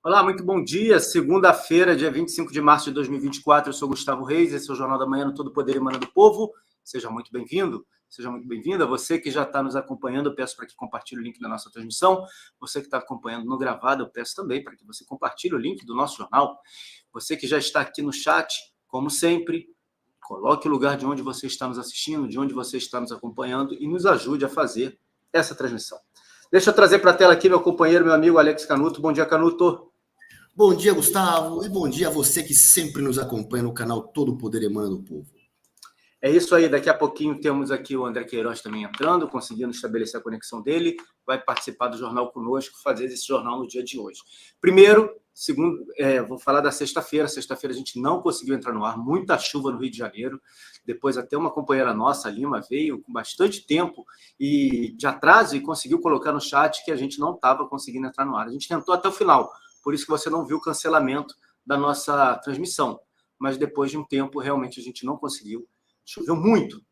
Olá, muito bom dia. Segunda-feira, dia 25 de março de 2024. Eu sou Gustavo Reis, esse é o Jornal da Manhã no Todo Poder Emana do Povo. Seja muito bem-vindo, seja muito bem-vinda. Você que já está nos acompanhando, eu peço para que compartilhe o link da nossa transmissão. Você que está acompanhando no gravado, eu peço também para que você compartilhe o link do nosso jornal. Você que já está aqui no chat, como sempre, coloque o lugar de onde você está nos assistindo, de onde você está nos acompanhando e nos ajude a fazer essa transmissão. Deixa eu trazer para a tela aqui meu companheiro, meu amigo Alex Canuto. Bom dia, Canuto. Bom dia, Gustavo, e bom dia a você que sempre nos acompanha no canal Todo Poder Emana do Povo. É isso aí, daqui a pouquinho temos aqui o André Queiroz também entrando, conseguindo estabelecer a conexão dele, vai participar do jornal conosco, fazer esse jornal no dia de hoje. Primeiro, vou falar da sexta-feira. Sexta-feira a gente não conseguiu entrar no ar, muita chuva no Rio de Janeiro, depois até uma companheira nossa, a Lima, veio com bastante tempo e de atraso e conseguiu colocar no chat que a gente não estava conseguindo entrar no ar. A gente tentou até o final, por isso que você não viu o cancelamento da nossa transmissão, mas depois de um tempo realmente a gente não conseguiu. Choveu muito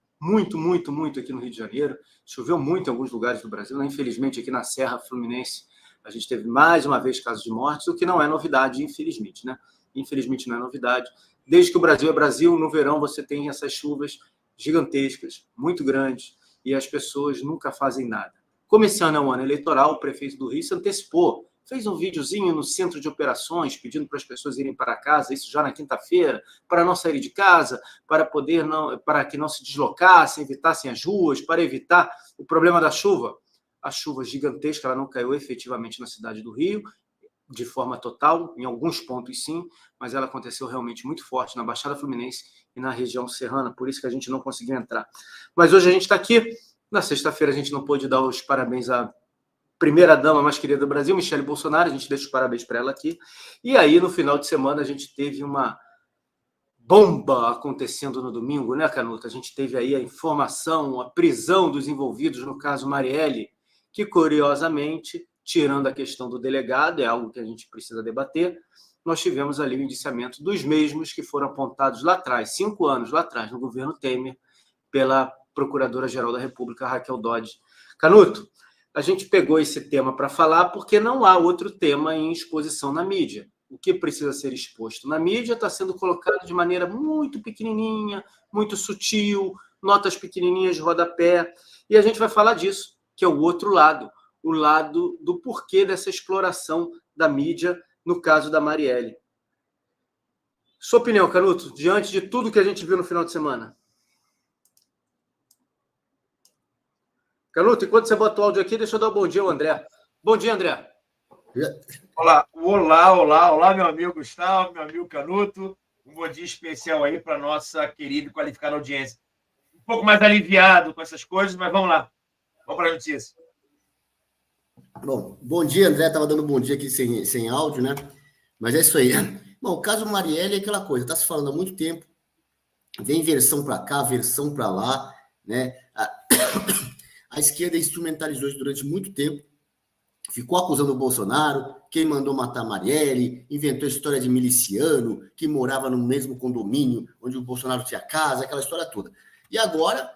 aqui no Rio de Janeiro, choveu muito em alguns lugares do Brasil, né? Infelizmente aqui na Serra Fluminense a gente teve mais uma vez casos de mortes, o que não é novidade, infelizmente, né? Infelizmente não é novidade. Desde que o Brasil é Brasil, no verão você tem essas chuvas gigantescas, muito grandes, e as pessoas nunca fazem nada. Como esse ano é um ano eleitoral, o prefeito do Rio se antecipou, fez um videozinho no centro de operações, pedindo para as pessoas irem para casa, isso já na quinta-feira, para não sair de casa, para que não se deslocassem, evitassem as ruas, para evitar o problema da chuva. A chuva gigantesca, ela não caiu efetivamente na cidade do Rio, de forma total, em alguns pontos sim, mas ela aconteceu realmente muito forte na Baixada Fluminense e na região serrana, por isso que a gente não conseguiu entrar. Mas hoje a gente está aqui, na sexta-feira a gente não pôde dar os parabéns à primeira-dama mais querida do Brasil, Michele Bolsonaro, a gente deixa os parabéns para ela aqui. E aí, no final de semana, a gente teve uma bomba acontecendo no domingo, né, Canuto? A gente teve aí a informação, a prisão dos envolvidos no caso Marielle, que, curiosamente, tirando a questão do delegado, é algo que a gente precisa debater, nós tivemos ali o indiciamento dos mesmos que foram apontados lá atrás, 5 anos lá atrás, no governo Temer, pela Procuradora-Geral da República, Raquel Dodge. Canuto, a gente pegou esse tema para falar porque não há outro tema em exposição na mídia. O que precisa ser exposto na mídia está sendo colocado de maneira muito pequenininha, muito sutil, notas pequenininhas de rodapé, e a gente vai falar disso, que é o outro lado, o lado do porquê dessa exploração da mídia no caso da Marielle. Sua opinião, Canuto, diante de tudo que a gente viu no final de semana? Canuto, enquanto você bota o áudio aqui, deixa eu dar um bom dia ao André. Bom dia, André. Olá, meu amigo Gustavo, meu amigo Canuto. Um bom dia especial aí para a nossa querida e qualificada audiência. Um pouco mais aliviado com essas coisas, mas vamos lá. Vamos para a notícia. Bom dia, André. Estava dando bom dia aqui sem áudio, né? Mas é isso aí. Bom, o caso Marielle é aquela coisa, está se falando há muito tempo, vem versão para cá, versão para lá, né? A esquerda instrumentalizou isso durante muito tempo, ficou acusando o Bolsonaro, quem mandou matar Marielle, inventou a história de miliciano, que morava no mesmo condomínio onde o Bolsonaro tinha casa, aquela história toda. E agora,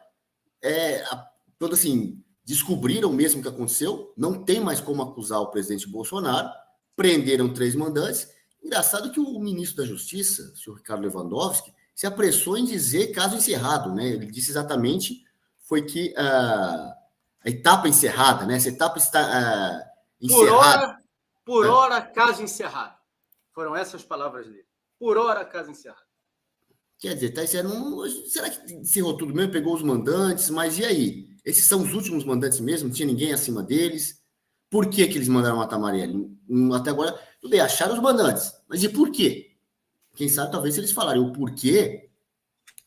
todo assim, descobriram mesmo o que aconteceu, não tem mais como acusar o presidente Bolsonaro, prenderam 3 mandantes. Engraçado que o ministro da Justiça, o senhor Ricardo Lewandowski, se apressou em dizer caso encerrado, né? Ele disse exatamente foi que a etapa encerrada, né? Essa etapa está encerrada. Por hora, caso encerrado. Foram essas palavras dele. Por hora, caso encerrado. Quer dizer, tá encerrando. Será que encerrou tudo mesmo? Pegou os mandantes, mas e aí? Esses são os últimos mandantes mesmo? Não tinha ninguém acima deles? Por que eles mandaram matar Marielle? Até agora, tudo bem, acharam os mandantes. Mas e por quê? Quem sabe, talvez, se eles falarem o porquê,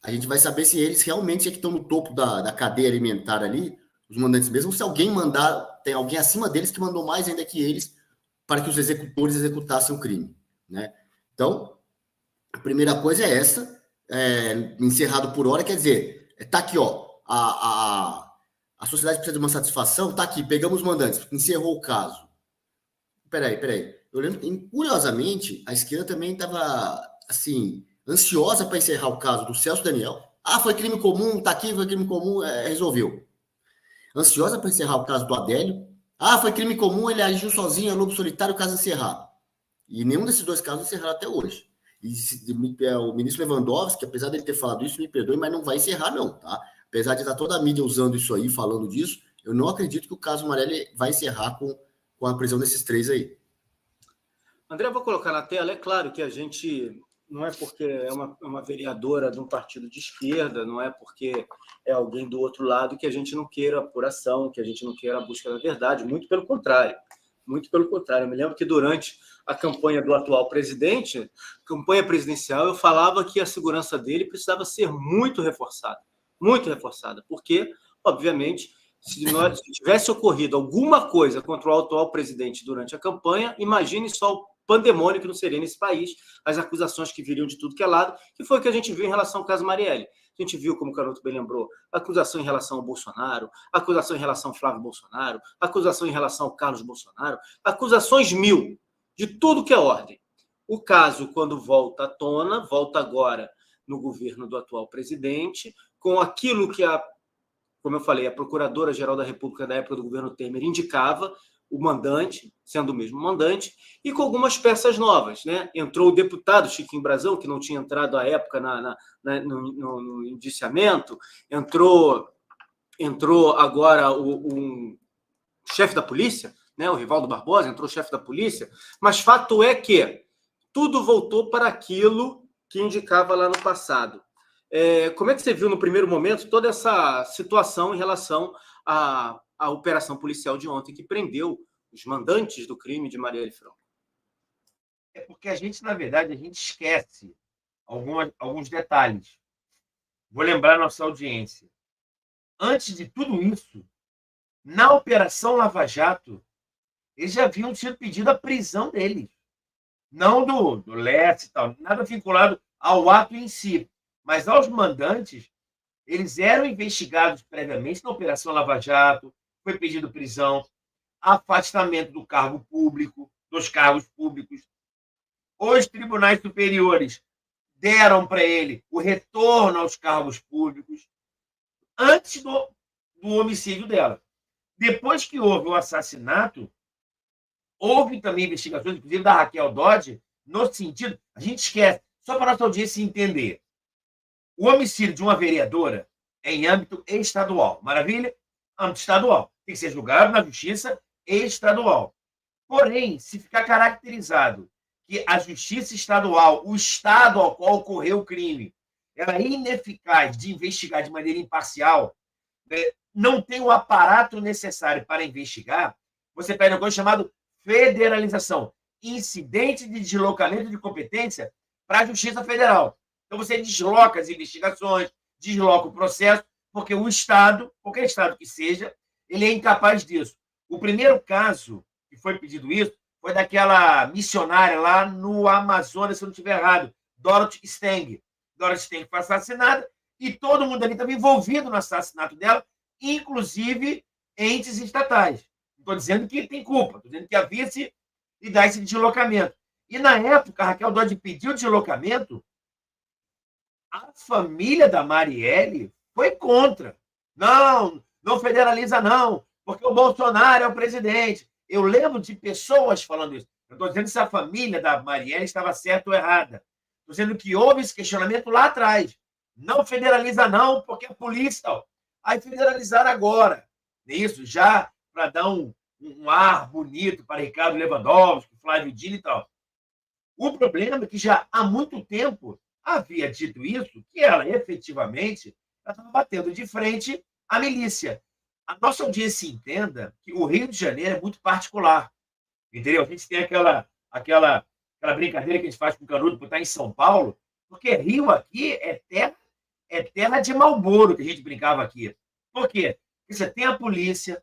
a gente vai saber se eles realmente é que estão no topo da cadeia alimentar ali, os mandantes mesmo, se alguém mandar, tem alguém acima deles que mandou mais ainda que eles para que os executores executassem o crime, né? Então, a primeira coisa é essa, encerrado por hora, quer dizer, tá aqui, ó, a sociedade precisa de uma satisfação, tá aqui, pegamos os mandantes, encerrou o caso. Peraí. Eu lembro, curiosamente, a esquerda também estava, assim, ansiosa para encerrar o caso do Celso Daniel. Foi crime comum, tá aqui, foi crime comum, resolveu. Ansiosa para encerrar o caso do Adélio. Foi crime comum, ele agiu sozinho, é lobo solitário, caso encerrado. E nenhum desses dois casos encerraram até hoje. E o ministro Lewandowski, apesar dele ter falado isso, me perdoe, mas não vai encerrar, não, tá? Apesar de estar toda a mídia usando isso aí, falando disso, eu não acredito que o caso Marielle vai encerrar com a prisão desses 3 aí. André, eu vou colocar na tela. É claro que a gente não é porque é uma vereadora de um partido de esquerda, não é porque é alguém do outro lado que a gente não queira apuração, que a gente não queira a busca da verdade. Muito pelo contrário. Muito pelo contrário. Eu me lembro que durante a campanha do atual presidente, campanha presidencial, eu falava que a segurança dele precisava ser muito reforçada, porque, obviamente, se tivesse ocorrido alguma coisa contra o atual presidente durante a campanha, imagine só o pandemônio que não seria nesse país, as acusações que viriam de tudo que é lado, que foi o que a gente viu em relação ao caso Marielle. A gente viu, como o Canuto bem lembrou, acusação em relação ao Bolsonaro, acusação em relação ao Flávio Bolsonaro, acusação em relação ao Carlos Bolsonaro, acusações 1000, de tudo que é ordem. O caso, quando volta à tona, volta agora no governo do atual presidente, com aquilo que como eu falei, a Procuradora-Geral da República da época do governo Temer indicava, o mandante, sendo o mesmo mandante, e com algumas peças novas, né? Entrou o deputado Chiquinho Brazão, que não tinha entrado à época no indiciamento, entrou agora um chefe da polícia, né? O Rivaldo Barbosa, entrou o chefe da polícia, mas fato é que tudo voltou para aquilo que indicava lá no passado. Como é que você viu no primeiro momento toda essa situação em relação à operação policial de ontem, que prendeu os mandantes do crime de Marielle Franco? É porque a gente, na verdade, a gente esquece alguns detalhes. Vou lembrar a nossa audiência. Antes de tudo isso, na Operação Lava Jato, eles já haviam tido pedido a prisão deles. Não do Leste e tal, nada vinculado ao ato em si. Mas aos mandantes, eles eram investigados previamente na Operação Lava Jato, foi pedido prisão, afastamento do cargo público, dos cargos públicos. Os tribunais superiores deram para ele o retorno aos cargos públicos antes do homicídio dela. Depois que houve o assassinato, houve também investigações, inclusive da Raquel Dodge, no sentido, a gente esquece, só para a nossa audiência entender, o homicídio de uma vereadora é em âmbito estadual. Maravilha? Âmbito estadual. Tem que ser julgado na justiça estadual. Porém, se ficar caracterizado que a justiça estadual, o estado ao qual ocorreu o crime, ela é ineficaz de investigar de maneira imparcial, não tem o aparato necessário para investigar, você pede uma coisa chamada federalização, incidente de deslocamento de competência para a Justiça Federal. Então, você desloca as investigações, desloca o processo, porque o Estado, qualquer Estado que seja, ele é incapaz disso. O primeiro caso que foi pedido isso foi daquela missionária lá no Amazonas, se eu não estiver errado, Dorothy Stang. Dorothy Stang foi assassinada e todo mundo ali estava envolvido no assassinato dela, inclusive entes estatais. Não estou dizendo que tem culpa, estou dizendo que havia-se de dar esse deslocamento. E, na época, a Raquel Dodge pediu o deslocamento, a família da Marielle foi contra. Não, não federaliza não, porque o Bolsonaro é o presidente. Eu lembro de pessoas falando isso. Eu estou dizendo se a família da Marielle estava certa ou errada. Estou dizendo que houve esse questionamento lá atrás. Não federaliza não, porque a polícia... Tal. Aí federalizar agora. Isso, já para dar um ar bonito para Ricardo Lewandowski, Flávio Dino e tal. O problema é que já há muito tempo havia dito isso, que ela efetivamente estava batendo de frente à milícia. A nossa audiência entenda que o Rio de Janeiro é muito particular. Entendeu? A gente tem aquela brincadeira que a gente faz com o Canuto por estar em São Paulo, porque Rio aqui é terra de Marlboro, que a gente brincava aqui. Por quê? Porque você tem a polícia,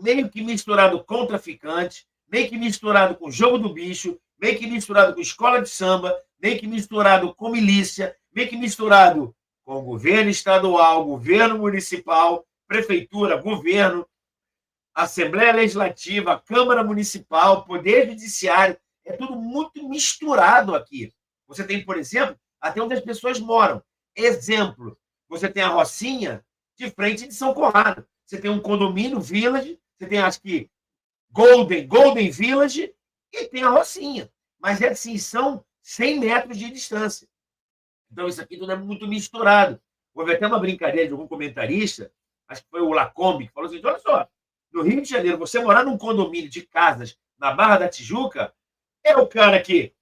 meio que misturado com traficante, meio que misturado com jogo do bicho, meio que misturado com escola de samba, meio que misturado com milícia, meio que misturado com governo estadual, governo municipal, prefeitura, governo, Assembleia Legislativa, Câmara Municipal, Poder Judiciário, é tudo muito misturado aqui. Você tem, por exemplo, até onde as pessoas moram. Exemplo, você tem a Rocinha de frente de São Conrado. Você tem um condomínio, Village, você tem, acho que, Golden Village, e tem a Rocinha. mas assim, são 100 metros de distância. Então, isso aqui tudo é muito misturado. Houve até uma brincadeira de algum comentarista, acho que foi o Lacombe, que falou assim: olha só, no Rio de Janeiro, você morar num condomínio de casas na Barra da Tijuca, é o cara que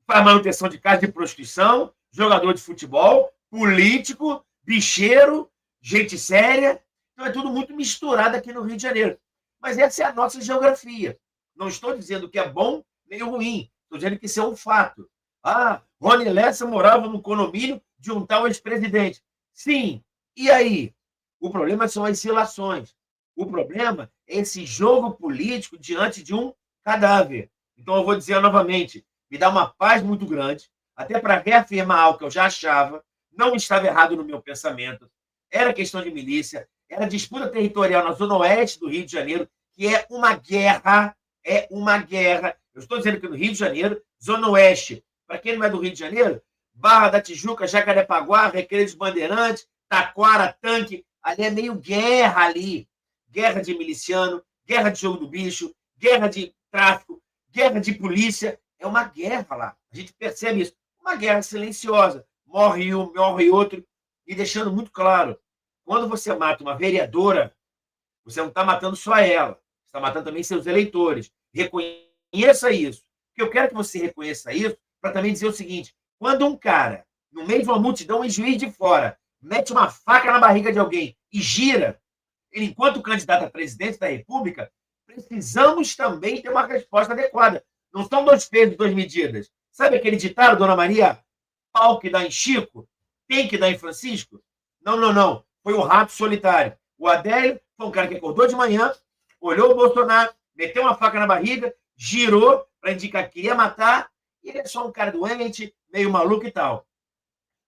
faz manutenção de casa de prostituição, jogador de futebol, político, bicheiro, gente séria. Então, é tudo muito misturado aqui no Rio de Janeiro. Mas essa é a nossa geografia. Não estou dizendo que é bom nem ruim. Estou dizendo que isso é um fato. Ah, Rony Lessa morava no condomínio de um tal ex-presidente. Sim. E aí? O problema são as relações. O problema é esse jogo político diante de um cadáver. Então, eu vou dizer novamente, me dá uma paz muito grande, até para reafirmar algo que eu já achava, não estava errado no meu pensamento. Era questão de milícia, era disputa territorial na zona oeste do Rio de Janeiro, que é uma guerra, Eu estou dizendo que no Rio de Janeiro, zona oeste, para quem não é do Rio de Janeiro, Barra da Tijuca, Jacarepaguá, Recreio dos Bandeirantes, Taquara, Tanque, ali é meio guerra ali. Guerra de miliciano, guerra de jogo do bicho, guerra de tráfico, guerra de polícia. É uma guerra lá. A gente percebe isso. Uma guerra silenciosa. Morre um, morre outro. E deixando muito claro, quando você mata uma vereadora, você não está matando só ela. Você está matando também seus eleitores. Reconheça isso. Porque eu quero que você reconheça isso para também dizer o seguinte: quando um cara, no meio de uma multidão em Juiz de Fora, mete uma faca na barriga de alguém e gira, ele, enquanto candidato a presidente da República, precisamos também ter uma resposta adequada. Não são dois pesos, duas medidas. Sabe aquele ditado, Dona Maria? Pau que dá em Chico, tem que dar em Francisco? Não, não, não. Foi o rato solitário. O Adélio foi um cara que acordou de manhã, olhou o Bolsonaro, meteu uma faca na barriga, girou para indicar que queria matar, e ele é só um cara doente, meio maluco e tal.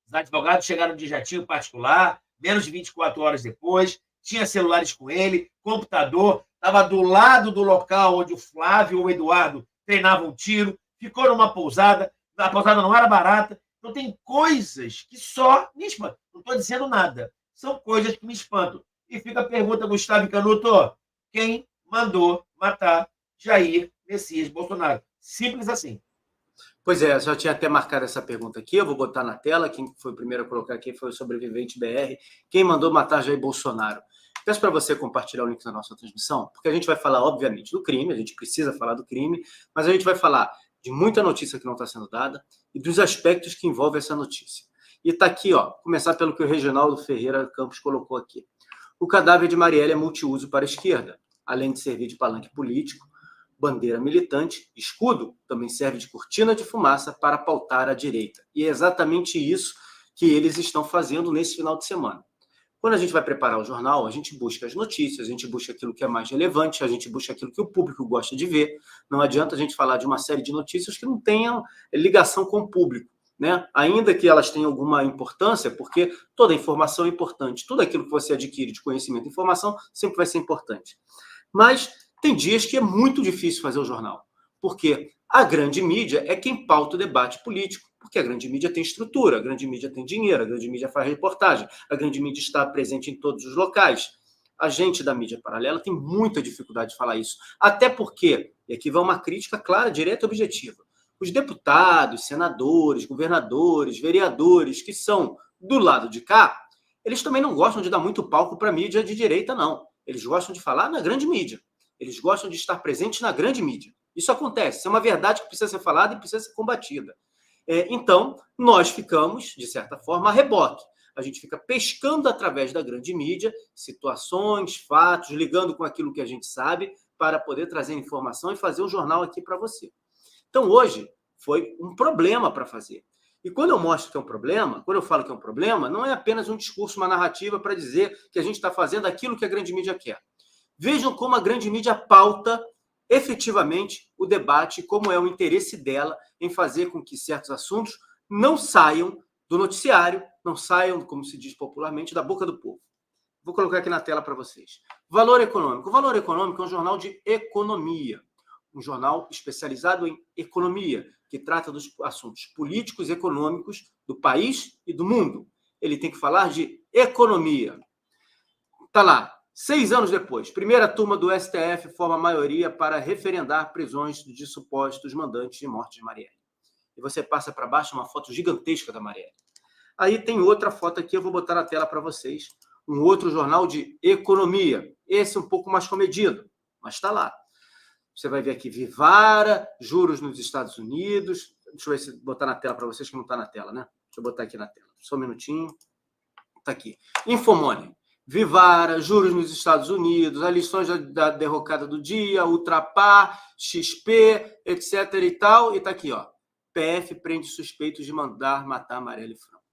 Os advogados chegaram de jatinho particular, menos de 24 horas depois, tinha celulares com ele, computador, estava do lado do local onde o Flávio ou o Eduardo treinavam tiro, ficou numa pousada, a pousada não era barata. Então, tem coisas que só me espantam. Não estou dizendo nada. São coisas que me espantam. E fica a pergunta, Gustavo Canuto: quem mandou matar Jair Messias Bolsonaro? Simples assim. Pois é, já tinha até marcado essa pergunta aqui, eu vou botar na tela. Quem foi o primeiro a colocar aqui foi o Sobrevivente BR. Quem mandou matar Jair Bolsonaro? Peço para você compartilhar o link da nossa transmissão, porque a gente vai falar, obviamente, do crime, a gente precisa falar do crime, mas a gente vai falar de muita notícia que não está sendo dada e dos aspectos que envolvem essa notícia. E está aqui, ó, começar pelo que o Reginaldo Ferreira Campos colocou aqui. O cadáver de Marielle é multiuso para a esquerda, além de servir de palanque político, bandeira militante, escudo, também serve de cortina de fumaça para pautar a direita. E é exatamente isso que eles estão fazendo nesse final de semana. Quando a gente vai preparar o jornal, a gente busca as notícias, a gente busca aquilo que é mais relevante, a gente busca aquilo que o público gosta de ver. Não adianta a gente falar de uma série de notícias que não tenham ligação com o público, né? Ainda que elas tenham alguma importância, porque toda informação é importante. Tudo aquilo que você adquire de conhecimento e informação sempre vai ser importante. Mas tem dias que é muito difícil fazer o jornal, porque a grande mídia é quem pauta o debate político, porque a grande mídia tem estrutura, a grande mídia tem dinheiro, a grande mídia faz reportagem, a grande mídia está presente em todos os locais. A gente da mídia paralela tem muita dificuldade de falar isso, até porque, e aqui vai uma crítica clara, direta e objetiva, os deputados, senadores, governadores, vereadores que são do lado de cá, eles também não gostam de dar muito palco para a mídia de direita, não. Eles gostam de falar na grande mídia. Eles gostam de estar presentes na grande mídia. Isso acontece, isso é uma verdade que precisa ser falada e precisa ser combatida. Então, nós ficamos, de certa forma, a reboque. A gente fica pescando através da grande mídia situações, fatos, ligando com aquilo que a gente sabe para poder trazer informação e fazer um jornal aqui para você. Então, hoje, foi um problema para fazer. E quando eu mostro que é um problema, quando eu falo que é um problema, não é apenas um discurso, uma narrativa para dizer que a gente está fazendo aquilo que a grande mídia quer. Vejam como a grande mídia pauta efetivamente o debate, como é o interesse dela em fazer com que certos assuntos não saiam do noticiário, não saiam, como se diz popularmente, da boca do povo. Vou colocar aqui na tela para vocês. Valor Econômico. O Valor Econômico é um jornal de economia, um jornal especializado em economia, que trata dos assuntos políticos e econômicos do país e do mundo. Ele tem que falar de economia. Está lá. 6 anos depois, primeira turma do STF forma a maioria para referendar prisões de supostos mandantes de morte de Marielle. E você passa para baixo uma foto gigantesca da Marielle. Aí tem outra foto aqui, eu vou botar na tela para vocês. Um outro jornal de economia. Esse um pouco mais comedido, mas está lá. Você vai ver aqui, Vivara, juros nos Estados Unidos. Deixa eu ver se botar na tela para vocês, que não está na tela, né? Deixa eu botar aqui na tela. Só um minutinho. Está aqui. Infomoney. Vivara, juros nos Estados Unidos, as lições da derrocada do dia, Ultrapar, XP, etc. e tal. E está aqui, ó. PF prende suspeitos de mandar matar Marielle Franco.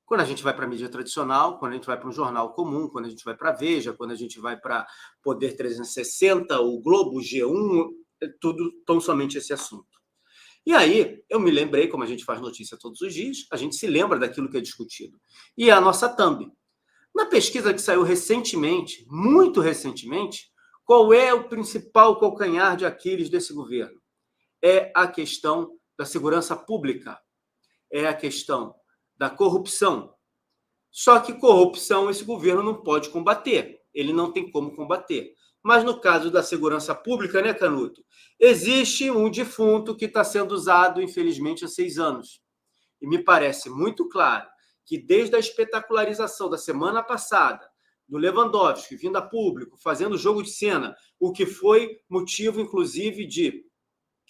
Quando a gente vai para a mídia tradicional, quando a gente vai para um jornal comum, quando a gente vai para a Veja, quando a gente vai para Poder 360, o Globo, G1, tudo tão somente esse assunto. E aí, eu me lembrei, como a gente faz notícia todos os dias, a gente se lembra daquilo que é discutido. E a nossa thumb. Na pesquisa que saiu recentemente, muito recentemente, qual é o principal calcanhar de Aquiles desse governo? É a questão da segurança pública, é a questão da corrupção. Só que corrupção esse governo não pode combater, ele não tem como combater. Mas no caso da segurança pública, né, Canuto? Existe um defunto que está sendo usado, infelizmente, há 6 anos. E me parece muito claro que desde a espetacularização da semana passada, do Lewandowski vindo a público, fazendo jogo de cena, o que foi motivo, inclusive, de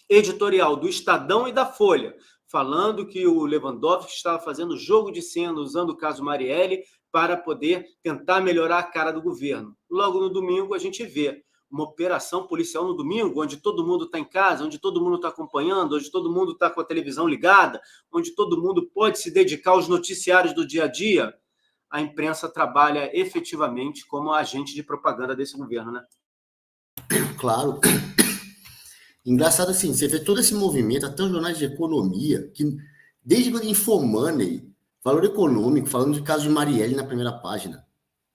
editorial do Estadão e da Folha, falando que o Lewandowski estava fazendo jogo de cena, usando o caso Marielle, para poder tentar melhorar a cara do governo. Logo no domingo, a gente vê uma operação policial no domingo, onde todo mundo está em casa, onde todo mundo está acompanhando, onde todo mundo está com a televisão ligada, onde todo mundo pode se dedicar aos noticiários do dia a dia. A imprensa trabalha efetivamente como agente de propaganda desse governo, né? Claro. Engraçado assim, você vê todo esse movimento, até os jornais de economia, que desde quando Infomoney, Valor Econômico, falando de caso de Marielle na primeira página.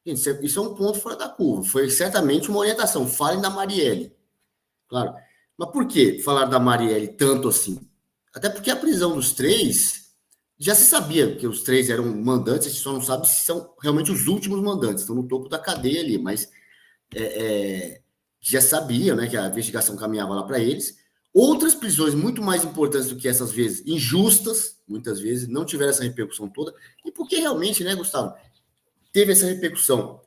Gente, isso é um ponto fora da curva. Foi certamente uma orientação. Falem da Marielle. Claro. Mas por que falar da Marielle tanto assim? Até porque a prisão dos 3, já se sabia que os 3 eram mandantes, a gente só não sabe se são realmente os últimos mandantes, estão no topo da cadeia ali, mas já sabia, né, que a investigação caminhava lá para eles. Outras prisões muito mais importantes do que essas vezes, injustas, muitas vezes, não tiveram essa repercussão toda. E porque realmente, né, Gustavo, teve essa repercussão.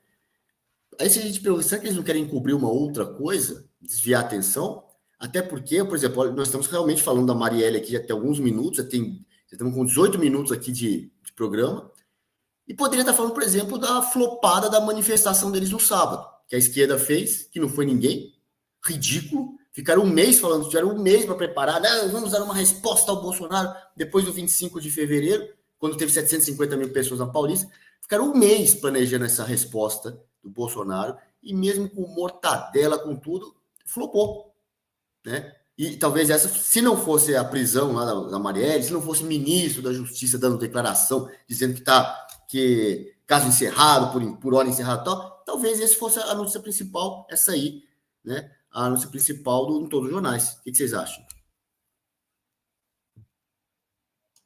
Aí se a gente pergunta, será que eles não querem encobrir uma outra coisa? Desviar a atenção? Até porque, por exemplo, nós estamos realmente falando da Marielle aqui já tem alguns minutos, já estamos com 18 minutos aqui de programa, e poderia estar falando, por exemplo, da flopada da manifestação deles no sábado, que a esquerda fez, que não foi ninguém, ridículo, ficaram um mês falando, tiveram um mês para preparar, vamos dar uma resposta ao Bolsonaro, depois do 25 de fevereiro, quando teve 750 mil pessoas na Paulista, ficaram um mês planejando essa resposta do Bolsonaro, e mesmo com mortadela, com tudo, flopou, né? E talvez essa, se não fosse a prisão lá da Marielle, se não fosse o ministro da Justiça dando declaração, dizendo que caso encerrado, por hora encerrada, talvez esse fosse a notícia principal, essa aí, né? A notícia principal em todos os jornais. O que vocês acham?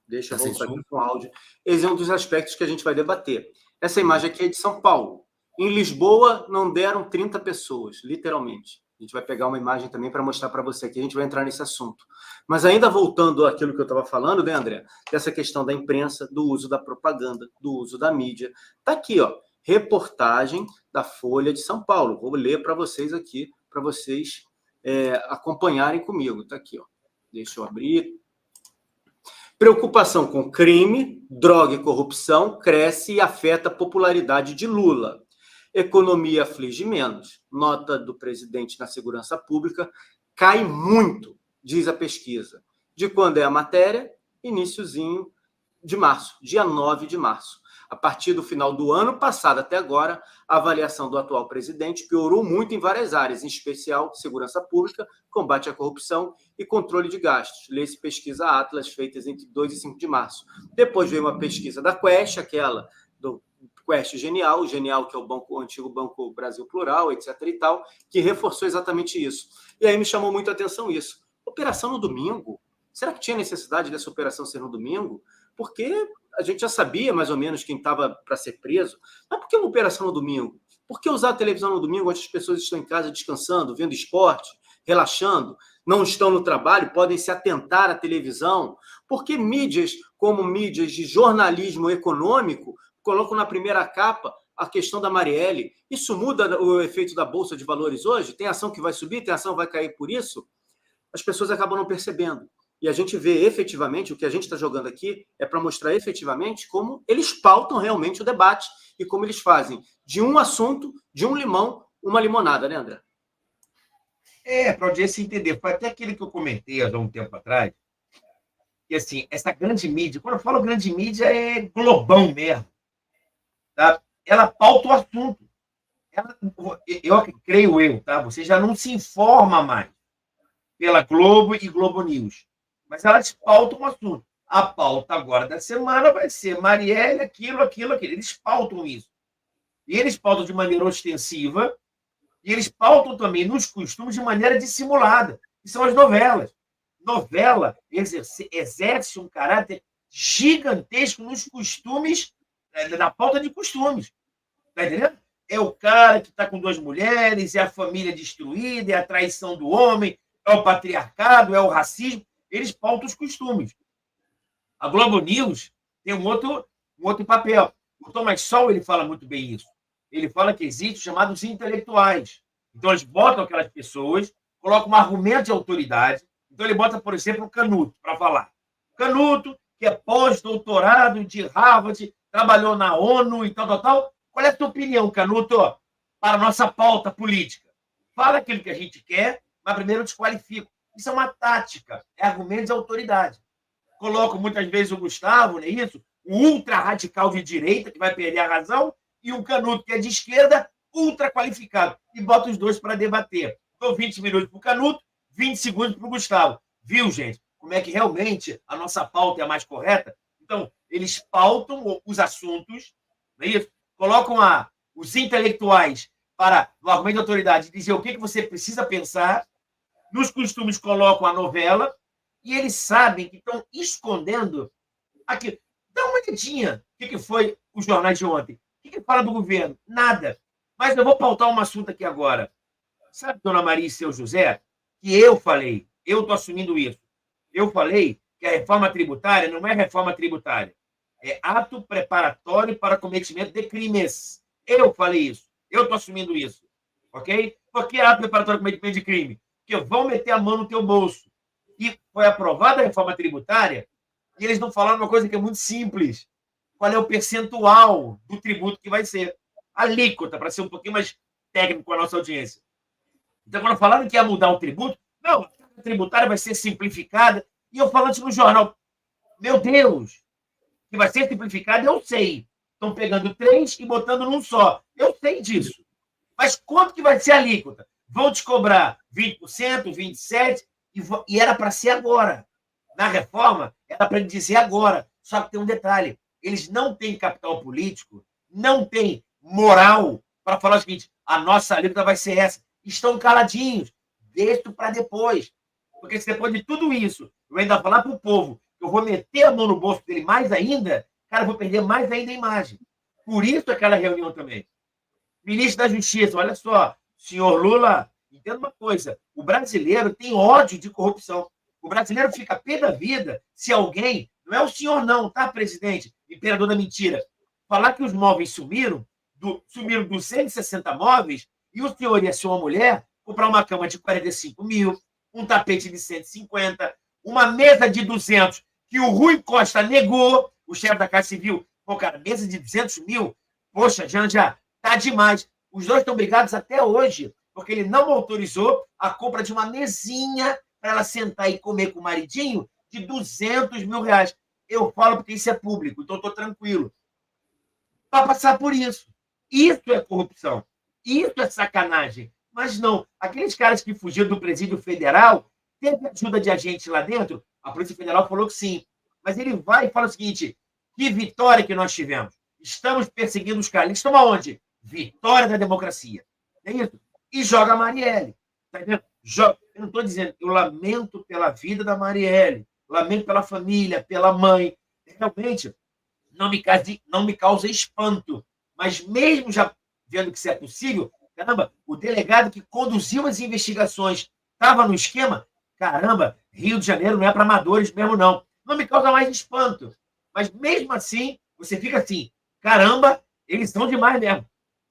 Deixa eu voltar aqui com o áudio. Esse é um dos aspectos que a gente vai debater. Essa imagem aqui é de São Paulo. Em Lisboa, não deram 30 pessoas, literalmente. A gente vai pegar uma imagem também para mostrar para você aqui, a gente vai entrar nesse assunto. Mas ainda voltando àquilo que eu estava falando, né, André? Dessa questão da imprensa, do uso da propaganda, do uso da mídia. Está aqui, ó, reportagem da Folha de São Paulo. Vou ler para vocês aqui, para vocês acompanharem comigo. Está aqui, ó. Deixa eu abrir. Preocupação com crime, droga e corrupção cresce e afeta a popularidade de Lula. Economia aflige menos. Nota do presidente na segurança pública cai muito, diz a pesquisa. De quando é a matéria? Iniciozinho de março, dia 9 de março. A partir do final do ano passado até agora, a avaliação do atual presidente piorou muito em várias áreas, em especial segurança pública, combate à corrupção e controle de gastos. Lê-se pesquisa Atlas, feitas entre 2 e 5 de março. Depois veio uma pesquisa da Quest, aquela do Quest Genial que é o antigo Banco Brasil Plural, etc. e tal, que reforçou exatamente isso. E aí me chamou muito a atenção isso. Operação no domingo? Será que tinha necessidade dessa operação ser no domingo? Porque a gente já sabia mais ou menos quem estava para ser preso. Mas por que uma operação no domingo? Por que usar a televisão no domingo, onde as pessoas estão em casa descansando, vendo esporte, relaxando, não estão no trabalho, podem se atentar à televisão? Por que mídias como mídias de jornalismo econômico colocam na primeira capa a questão da Marielle? Isso muda o efeito da Bolsa de Valores hoje? Tem ação que vai subir, tem ação que vai cair por isso? As pessoas acabam não percebendo. E a gente vê efetivamente, o que a gente está jogando aqui é para mostrar efetivamente como eles pautam realmente o debate e como eles fazem de um assunto, de um limão, uma limonada, né, André? Para a audiência entender. Foi até aquele que eu comentei há um tempo atrás, que assim, essa grande mídia, quando eu falo grande mídia, é globão mesmo. Tá? Ela pauta o assunto. Creio eu, tá? Você já não se informa mais pela Globo e Globo News. Mas elas pautam o assunto. A pauta agora da semana vai ser Marielle, aquilo. Eles pautam isso. E eles pautam de maneira ostensiva, e eles pautam também nos costumes de maneira dissimulada, que são as novelas. Novela exerce um caráter gigantesco nos costumes, na pauta de costumes. Tá entendendo? É o cara que está com 2 mulheres, é a família destruída, é a traição do homem, é o patriarcado, é o racismo. Eles pautam os costumes. A Globo News tem um outro papel. O Thomas Sowell, ele fala muito bem isso. Ele fala que existem os chamados intelectuais. Então, eles botam aquelas pessoas, colocam um argumento de autoridade. Então, ele bota, por exemplo, o Canuto para falar. Canuto, que é pós-doutorado de Harvard, trabalhou na ONU e tal. Qual é a tua opinião, Canuto, para a nossa pauta política? Fala aquilo que a gente quer, mas primeiro eu desqualifico. Isso é uma tática, é argumento de autoridade. Coloco muitas vezes o Gustavo, não é isso? O ultra-radical de direita, que vai perder a razão, e um Canuto, que é de esquerda, ultra-qualificado. E bota os dois para debater. Dou 20 minutos para o Canuto, 20 segundos para o Gustavo. Viu, gente? Como é que realmente a nossa pauta é a mais correta? Então, eles pautam os assuntos, não é isso? Colocam os intelectuais para, no argumento de autoridade, dizer o que você precisa pensar. Nos costumes colocam a novela e eles sabem que estão escondendo aqui. Dá uma olhadinha. O que foi os jornais de ontem? O que fala do governo? Nada. Mas eu vou pautar um assunto aqui agora. Sabe, dona Maria e seu José, que eu falei, eu estou assumindo isso. Eu falei que a reforma tributária não é reforma tributária. É ato preparatório para cometimento de crimes. Eu falei isso. Eu estou assumindo isso. Ok? Por que ato preparatório para cometimento de crime? Porque vão meter a mão no teu bolso. E foi aprovada a reforma tributária e eles não falaram uma coisa que é muito simples. Qual é o percentual do tributo que vai ser? A alíquota, para ser um pouquinho mais técnico com a nossa audiência. Então, quando falaram que ia mudar o tributo, não, a tributária vai ser simplificada. E eu falando isso no jornal. Meu Deus! Que vai ser simplificada, eu sei. Estão pegando 3 e botando num só. Eu sei disso. Mas quanto que vai ser a alíquota? Vão te cobrar 20%, 27%, e era para ser agora. Na reforma, era para dizer agora. Só que tem um detalhe. Eles não têm capital político, não têm moral para falar o seguinte, a nossa alíquota vai ser essa. Estão caladinhos. Deixa para depois. Porque se depois de tudo isso, eu ainda falar para o povo que eu vou meter a mão no bolso dele mais ainda, cara, eu vou perder mais ainda a imagem. Por isso aquela reunião também. Ministro da Justiça, olha só, senhor Lula, entenda uma coisa, o brasileiro tem ódio de corrupção. O brasileiro fica pé da vida se alguém, não é o senhor não, tá, presidente, imperador da mentira, falar que os móveis sumiram 260 móveis, e o senhor ia ser uma mulher, comprar uma cama de 45 mil, um tapete de 150, uma mesa de 200, que o Rui Costa negou, o chefe da Casa Civil, pô, cara, mesa de 200 mil, poxa, já tá demais. Os dois estão brigados até hoje, porque ele não autorizou a compra de uma mesinha para ela sentar e comer com o maridinho de 200 mil reais. Eu falo porque isso é público, então estou tranquilo. Para passar por isso. Isso é corrupção. Isso é sacanagem. Mas não, aqueles caras que fugiram do presídio federal, teve ajuda de agente lá dentro? A Polícia Federal falou que sim. Mas ele vai e fala o seguinte, que vitória que nós tivemos. Estamos perseguindo os caras. Eles estão aonde? Vitória da democracia. É isso? E joga a Marielle. Tá entendendo? Eu não estou dizendo, eu lamento pela vida da Marielle, lamento pela família, pela mãe. Realmente, não me causa espanto. Mas mesmo já vendo que isso é possível. Caramba, o delegado que conduziu as investigações estava no esquema. Caramba, Rio de Janeiro não é para amadores mesmo, não. Não me causa mais espanto. Mas mesmo assim, você fica assim, caramba, eles são demais mesmo.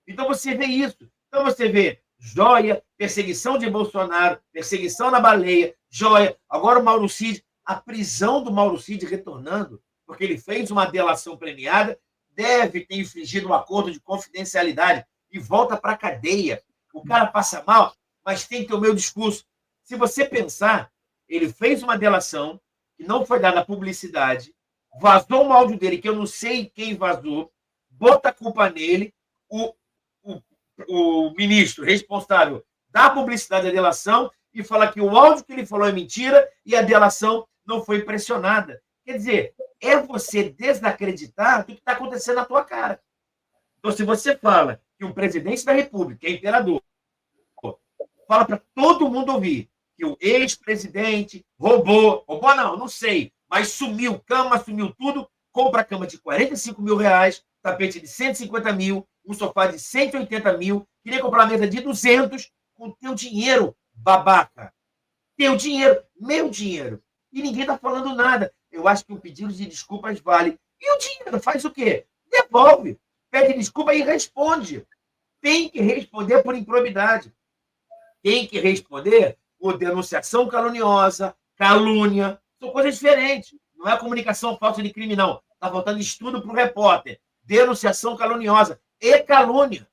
Então você vê isso. Então você vê joia, perseguição de Bolsonaro, perseguição na Baleia, joia. Agora o Mauro Cid, a prisão do Mauro Cid retornando, porque ele fez uma delação premiada, deve ter infringido um acordo de confidencialidade e volta para a cadeia. O cara passa mal, mas tem que ter o meu discurso. Se você pensar, ele fez uma delação que não foi dada publicidade, vazou um áudio dele, que eu não sei quem vazou, bota a culpa nele, o ministro responsável da publicidade da delação e fala que o áudio que ele falou é mentira e a delação não foi pressionada. Quer dizer, é você desacreditar do que está acontecendo na tua cara. Então, se você fala que um presidente da República, que é imperador, fala para todo mundo ouvir que o ex-presidente roubou não sei, mas sumiu cama, sumiu tudo, compra a cama de R$45 mil, tapete de 150 mil, um sofá de 180 mil, queria comprar uma mesa de 200 com teu dinheiro, babaca. Teu dinheiro, meu dinheiro. E ninguém está falando nada. Eu acho que um pedido de desculpas vale. E o dinheiro faz o quê? Devolve. Pede desculpa e responde. Tem que responder por improbidade. Tem que responder por denunciação caluniosa, calúnia. São coisas diferentes. Não é comunicação falsa de crime, não. Está faltando estudo para o repórter. Denunciação caluniosa e calúnia.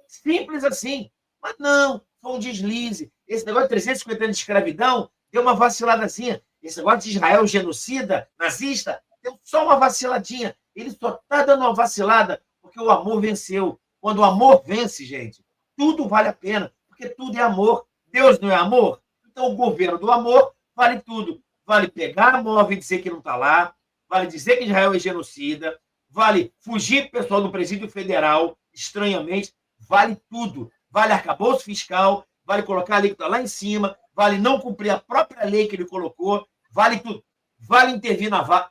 Simples assim. Mas não, foi um deslize. Esse negócio de 350 anos de escravidão deu uma vaciladazinha. Esse negócio de Israel genocida, nazista, deu só uma vaciladinha. Ele só está dando uma vacilada porque o amor venceu. Quando o amor vence, gente, tudo vale a pena, porque tudo é amor. Deus não é amor? Então o governo do amor vale tudo. Vale pegar a móvel e dizer que não está lá, vale dizer que Israel é genocida, vale fugir do pessoal do presídio federal, estranhamente, vale tudo. Vale arcabouço fiscal, vale colocar a alíquota lá em cima, vale não cumprir a própria lei que ele colocou, vale tudo. Vale intervir na Vale,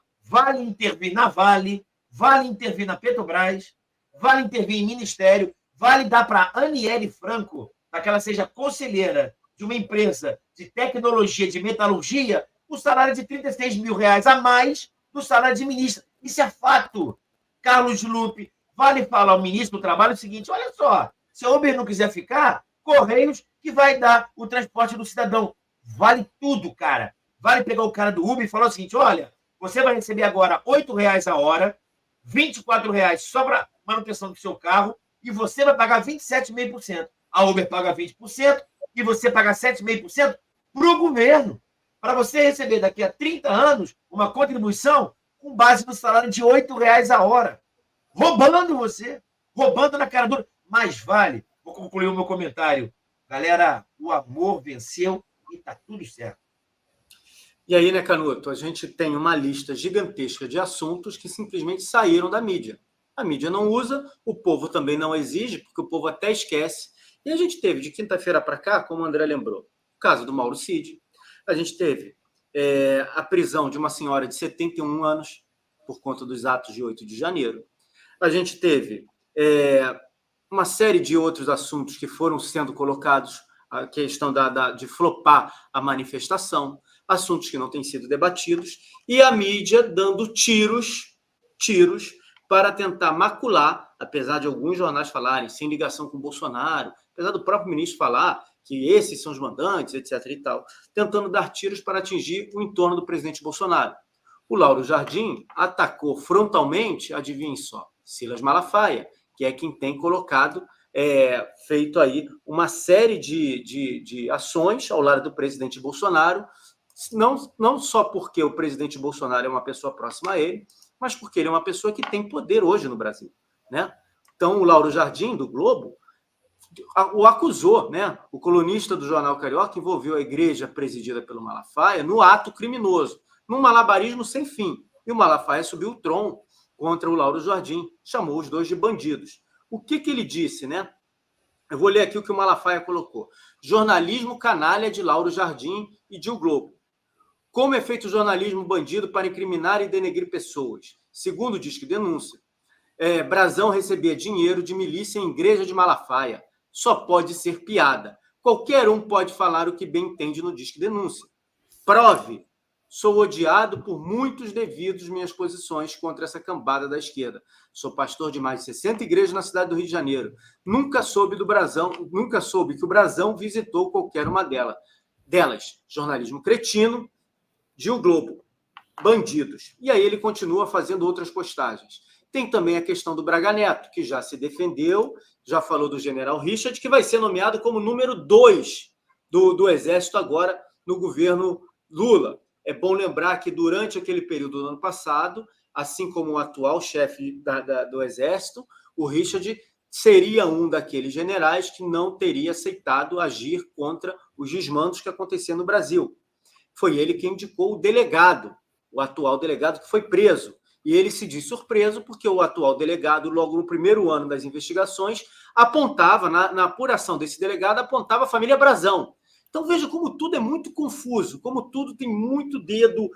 vale intervir na Petrobras, vale intervir em ministério, vale dar para a Aniele Franco, para que ela seja conselheira de uma empresa de tecnologia, de metalurgia, o salário de R$36 mil a mais do salário de ministra. Isso é fato. Carlos Lupe, vale falar ao ministro do Trabalho o seguinte, olha só, se a Uber não quiser ficar, Correios que vai dar o transporte do cidadão. Vale tudo, cara. Vale pegar o cara do Uber e falar o seguinte, olha, você vai receber agora R$8 a hora, R$24 só para manutenção do seu carro e você vai pagar 27,5%. A Uber paga 20% e você paga 7,5% para o governo. Para você receber daqui a 30 anos uma contribuição com base no salário de R$8 a hora. Roubando você. Roubando na cara dura. Mas vale. Vou concluir o meu comentário. Galera, o amor venceu e está tudo certo. E aí, né, Canuto, a gente tem uma lista gigantesca de assuntos que simplesmente saíram da mídia. A mídia não usa, o povo também não exige, porque o povo até esquece. E a gente teve, de quinta-feira para cá, como o André lembrou, o caso do Mauro Cid. A gente teve a prisão de uma senhora de 71 anos, por conta dos atos de 8 de janeiro. A gente teve uma série de outros assuntos que foram sendo colocados, a questão de flopar a manifestação, assuntos que não têm sido debatidos, e a mídia dando tiros para tentar macular, apesar de alguns jornais falarem sem ligação com o Bolsonaro, apesar do próprio ministro falar que esses são os mandantes, etc. e tal, tentando dar tiros para atingir o entorno do presidente Bolsonaro. O Lauro Jardim atacou frontalmente, adivinhem só, Silas Malafaia, que é quem tem colocado, feito aí uma série de ações ao lado do presidente Bolsonaro, não só porque o presidente Bolsonaro é uma pessoa próxima a ele, mas porque ele é uma pessoa que tem poder hoje no Brasil, né? Então, o Lauro Jardim, do Globo, o acusou, né? O colunista do Jornal Carioca envolveu a igreja presidida pelo Malafaia no ato criminoso, num malabarismo sem fim. E o Malafaia subiu o tom contra o Lauro Jardim, chamou os dois de bandidos. O que ele disse, né? Eu vou ler aqui o que o Malafaia colocou. Jornalismo canalha de Lauro Jardim e de O Globo. Como é feito o jornalismo bandido para incriminar e denegrir pessoas? Segundo diz que denúncia. Brazão recebia dinheiro de milícia em igreja de Malafaia. Só pode ser piada. Qualquer um pode falar o que bem entende no Disque Denúncia. Prove. Sou odiado por muitos devidos minhas posições contra essa cambada da esquerda. Sou pastor de mais de 60 igrejas na cidade do Rio de Janeiro. Nunca soube que o Brazão visitou qualquer uma delas. Jornalismo cretino, Gil Globo, bandidos. E aí ele continua fazendo outras postagens. Tem também a questão do Braga Neto, que já se defendeu, já falou do general Richard, que vai ser nomeado como número 2 do Exército agora no governo Lula. É bom lembrar que durante aquele período do ano passado, assim como o atual chefe do Exército, o Richard seria um daqueles generais que não teria aceitado agir contra os desmandos que aconteciam no Brasil. Foi ele quem indicou o delegado, o atual delegado que foi preso. E ele se diz surpreso porque o atual delegado, logo no primeiro ano das investigações, apontava, na apuração desse delegado, apontava a família Brazão. Então veja como tudo é muito confuso, como tudo tem muito dedo,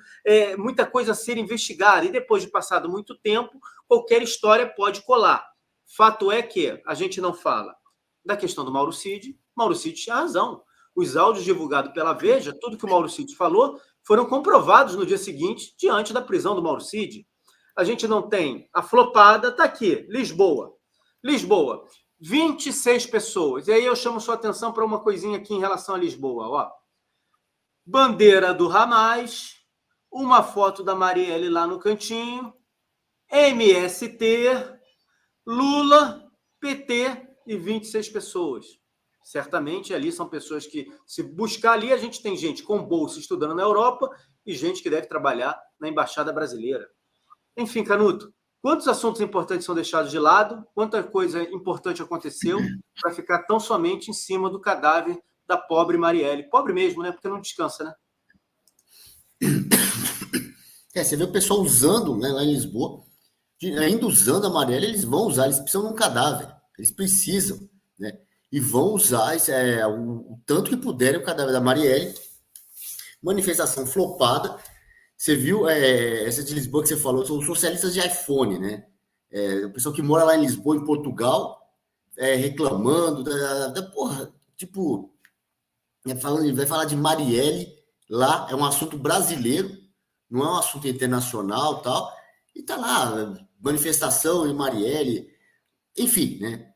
muita coisa a ser investigada. E depois de passado muito tempo, qualquer história pode colar. Fato é que a gente não fala da questão do Mauro Cid. Mauro Cid tinha razão. Os áudios divulgados pela Veja, tudo que o Mauro Cid falou, foram comprovados no dia seguinte, diante da prisão do Mauro Cid. A gente não tem a flopada, está aqui, Lisboa. 26 pessoas. E aí eu chamo sua atenção para uma coisinha aqui em relação a Lisboa. Ó. Bandeira do Hamas, uma foto da Marielle lá no cantinho, MST, Lula, PT e 26 pessoas. Certamente ali são pessoas que, se buscar ali, a gente tem gente com bolsa estudando na Europa e gente que deve trabalhar na Embaixada Brasileira. Enfim, Canuto, quantos assuntos importantes são deixados de lado, quanta coisa importante aconteceu para ficar tão somente em cima do cadáver da pobre Marielle. Pobre mesmo, né? Porque não descansa, né? Você vê o pessoal usando, né, lá em Lisboa, ainda usando a Marielle, eles vão usar, eles precisam de um cadáver, eles precisam, né? E vão usar o tanto que puderem o cadáver da Marielle. Manifestação flopada. Você viu essa de Lisboa que você falou, são socialistas de iPhone, né? O pessoal que mora lá em Lisboa, em Portugal, reclamando, porra, tipo, vai falar de Marielle lá, é um assunto brasileiro, não é um assunto internacional tal, e tá lá, manifestação em Marielle, enfim, né?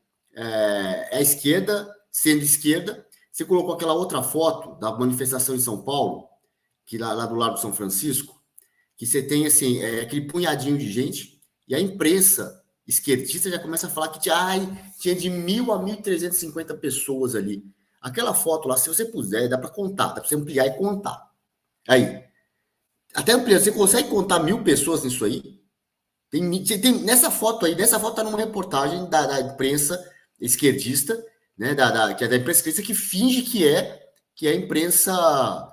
A esquerda, sendo esquerda, você colocou aquela outra foto da manifestação em São Paulo, que lá do Largo de São Francisco, que você tem assim, aquele punhadinho de gente, e a imprensa esquerdista já começa a falar que tinha de 1.000 a 1.350 pessoas ali. Aquela foto lá, se você puser, dá para contar, dá para você ampliar e contar. Aí, até ampliar, você consegue contar 1.000 pessoas nisso aí? Tem nessa foto aí, tá numa reportagem da imprensa esquerdista, né, que é da imprensa esquerdista, que finge que é imprensa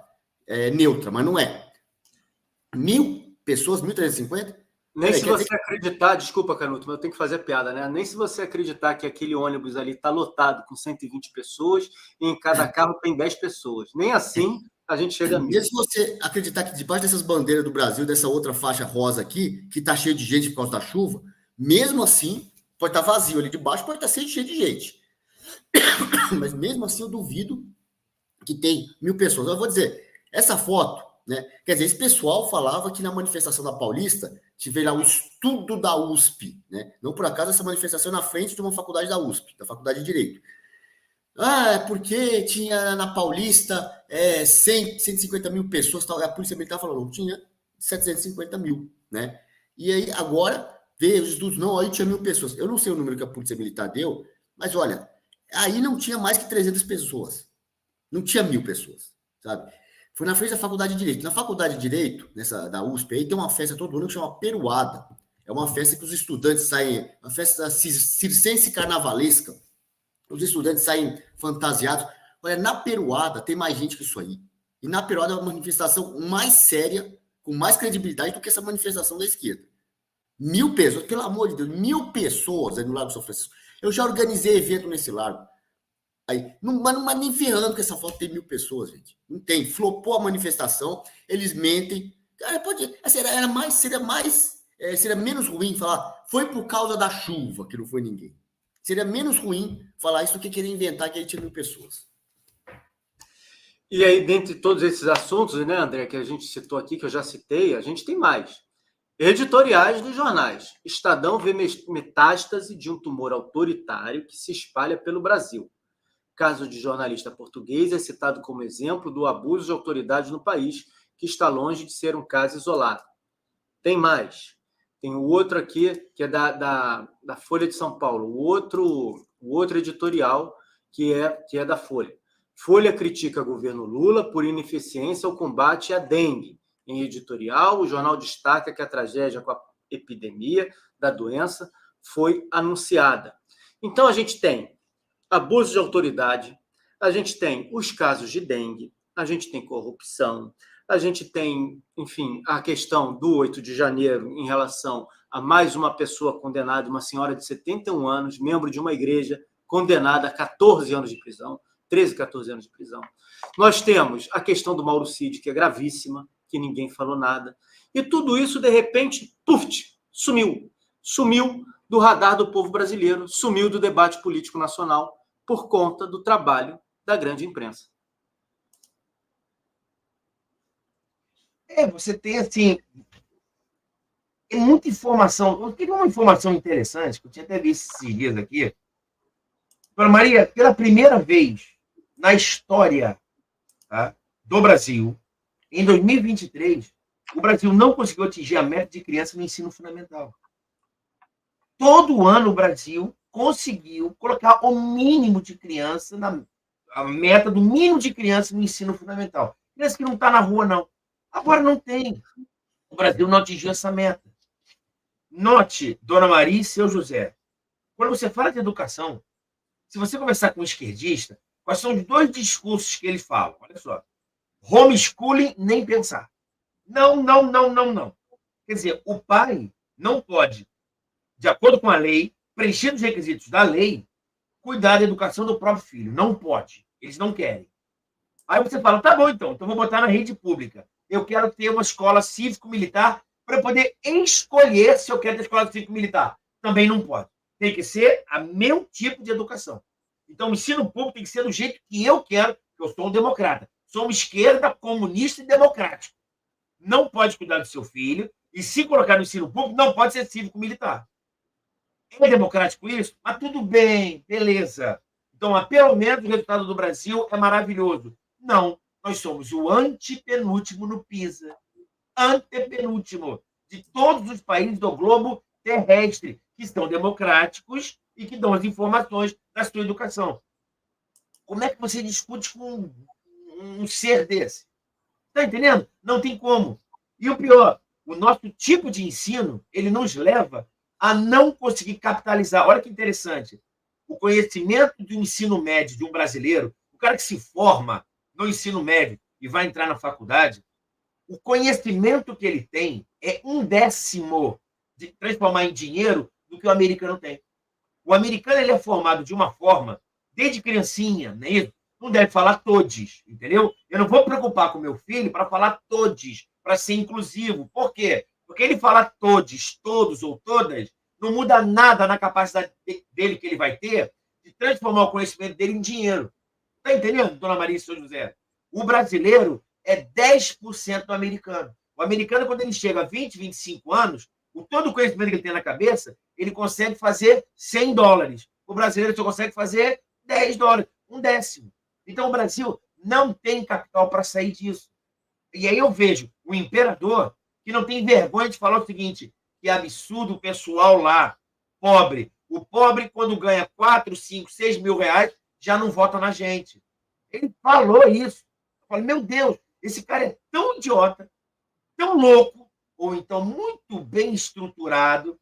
neutra, mas não é. 1.000 pessoas, 1.350? Nem se você acreditar, desculpa, Canuto, mas eu tenho que fazer piada, né? Nem se você acreditar que aquele ônibus ali está lotado com 120 pessoas e em cada carro tem 10 pessoas. Nem assim a gente chega a 1.000. Mesmo se você acreditar que debaixo dessas bandeiras do Brasil, dessa outra faixa rosa aqui, que está cheio de gente por causa da chuva, mesmo assim, pode estar vazio ali de baixo, pode estar cheio de gente. Mas mesmo assim, eu duvido que tem 1.000 pessoas. Eu vou dizer, essa foto, né? Quer dizer, esse pessoal falava que na manifestação da Paulista tive lá o estudo da USP, né? Não por acaso essa manifestação na frente de uma faculdade da USP, da Faculdade de Direito. Porque tinha na Paulista 150 mil pessoas, a Polícia Militar falou, não, tinha 750 mil, né? E aí agora veio os estudos, não, aí tinha 1.000 pessoas. Eu não sei o número que a Polícia Militar deu, mas olha, aí não tinha mais que 300 pessoas. Não tinha 1.000 pessoas, sabe? Foi na frente da Faculdade de Direito. Na Faculdade de Direito, da USP, aí tem uma festa todo ano que chama Peruada. É uma festa que os estudantes saem, uma festa circense carnavalesca. Os estudantes saem fantasiados. Olha, na Peruada tem mais gente que isso aí. E na Peruada é uma manifestação mais séria, com mais credibilidade do que essa manifestação da esquerda. 1.000 pessoas, pelo amor de Deus, 1.000 pessoas aí no Largo São Francisco. Eu já organizei evento nesse largo. Aí, mas nem ferrando que essa foto tem 1.000 pessoas, gente. Não tem. Flopou a manifestação, eles mentem. Cara, seria menos ruim falar foi por causa da chuva que não foi ninguém. Seria menos ruim falar isso do que querer inventar que aí tinha 1.000 pessoas. E aí, dentre todos esses assuntos, né, André, que a gente citou aqui, que eu já citei, a gente tem mais. Editoriais dos jornais. Estadão vê metástase de um tumor autoritário que se espalha pelo Brasil. Caso de jornalista português é citado como exemplo do abuso de autoridade no país, que está longe de ser um caso isolado. Tem mais. Tem o outro aqui, que é da Folha de São Paulo, o outro editorial que é da Folha. Folha critica governo Lula por ineficiência ao combate à dengue. Em editorial, o jornal destaca que a tragédia com a epidemia da doença foi anunciada. Então, a gente tem abuso de autoridade, a gente tem os casos de dengue, a gente tem corrupção, a gente tem, enfim, a questão do 8 de janeiro em relação a mais uma pessoa condenada, uma senhora de 71 anos, membro de uma igreja, condenada a 14 anos de prisão, 13, 14 anos de prisão. Nós temos a questão do Mauro Cid, que é gravíssima, que ninguém falou nada. E tudo isso, de repente, sumiu. Sumiu do radar do povo brasileiro, sumiu do debate político nacional por conta do trabalho da grande imprensa. Você tem, assim, muita informação. Teve uma informação interessante, que eu tinha até visto esses dias aqui. Dona Maria, pela primeira vez na história, tá, do Brasil, em 2023, o Brasil não conseguiu atingir a meta de criança no ensino fundamental. Todo ano o Brasil conseguiu colocar o mínimo de criança, a meta do mínimo de criança no ensino fundamental. Criança que não está na rua, não. Agora não tem. O Brasil não atingiu essa meta. Note, Dona Maria e seu José, quando você fala de educação, se você conversar com um esquerdista, quais são os 2 discursos que ele fala? Olha só. Homeschooling, nem pensar. Não, não, não, não, não. Quer dizer, o pai não pode, de acordo com a lei, preencher os requisitos da lei, cuidar da educação do próprio filho. Não pode. Eles não querem. Aí você fala, tá bom, então vou botar na rede pública. Eu quero ter uma escola cívico-militar para poder escolher se eu quero ter escola cívico-militar. Também não pode. Tem que ser o meu tipo de educação. Então, o ensino público tem que ser do jeito que eu quero, porque eu sou um democrata. Sou uma esquerda comunista e democrática. Não pode cuidar do seu filho, e se colocar no ensino público, não pode ser cívico-militar. É democrático isso? Mas tudo bem, beleza. Então, pelo menos o resultado do Brasil é maravilhoso. Não, nós somos o antepenúltimo no PISA. Antepenúltimo de todos os países do globo terrestre que são democráticos e que dão as informações da sua educação. Como é que você discute com um ser desse? Está entendendo? Não tem como. E o pior, o nosso tipo de ensino, ele nos leva a não conseguir capitalizar. Olha que interessante. O conhecimento do ensino médio de um brasileiro, o cara que se forma no ensino médio e vai entrar na faculdade, o conhecimento que ele tem é 1/10 de transformar em dinheiro do que o americano tem. O americano ele é formado de uma forma, desde criancinha, não é isso? Não deve falar todes, entendeu? Eu não vou me preocupar com meu filho para falar todes, para ser inclusivo. Por quê? Porque ele falar todes, todos ou todas, não muda nada na capacidade dele que ele vai ter de transformar o conhecimento dele em dinheiro. Está entendendo, Dona Maria e São José? O brasileiro é 10% do americano. O americano, quando ele chega a 20, 25 anos, todo o conhecimento que ele tem na cabeça, ele consegue fazer $100. O brasileiro só consegue fazer $10, 1/10. Então, o Brasil não tem capital para sair disso. E aí eu vejo o imperador que não tem vergonha de falar o seguinte, que é absurdo o pessoal lá, pobre. O pobre, quando ganha 4, 5, 6 mil reais, já não vota na gente. Ele falou isso. Eu falo, meu Deus, esse cara é tão idiota, tão louco, ou então muito bem estruturado,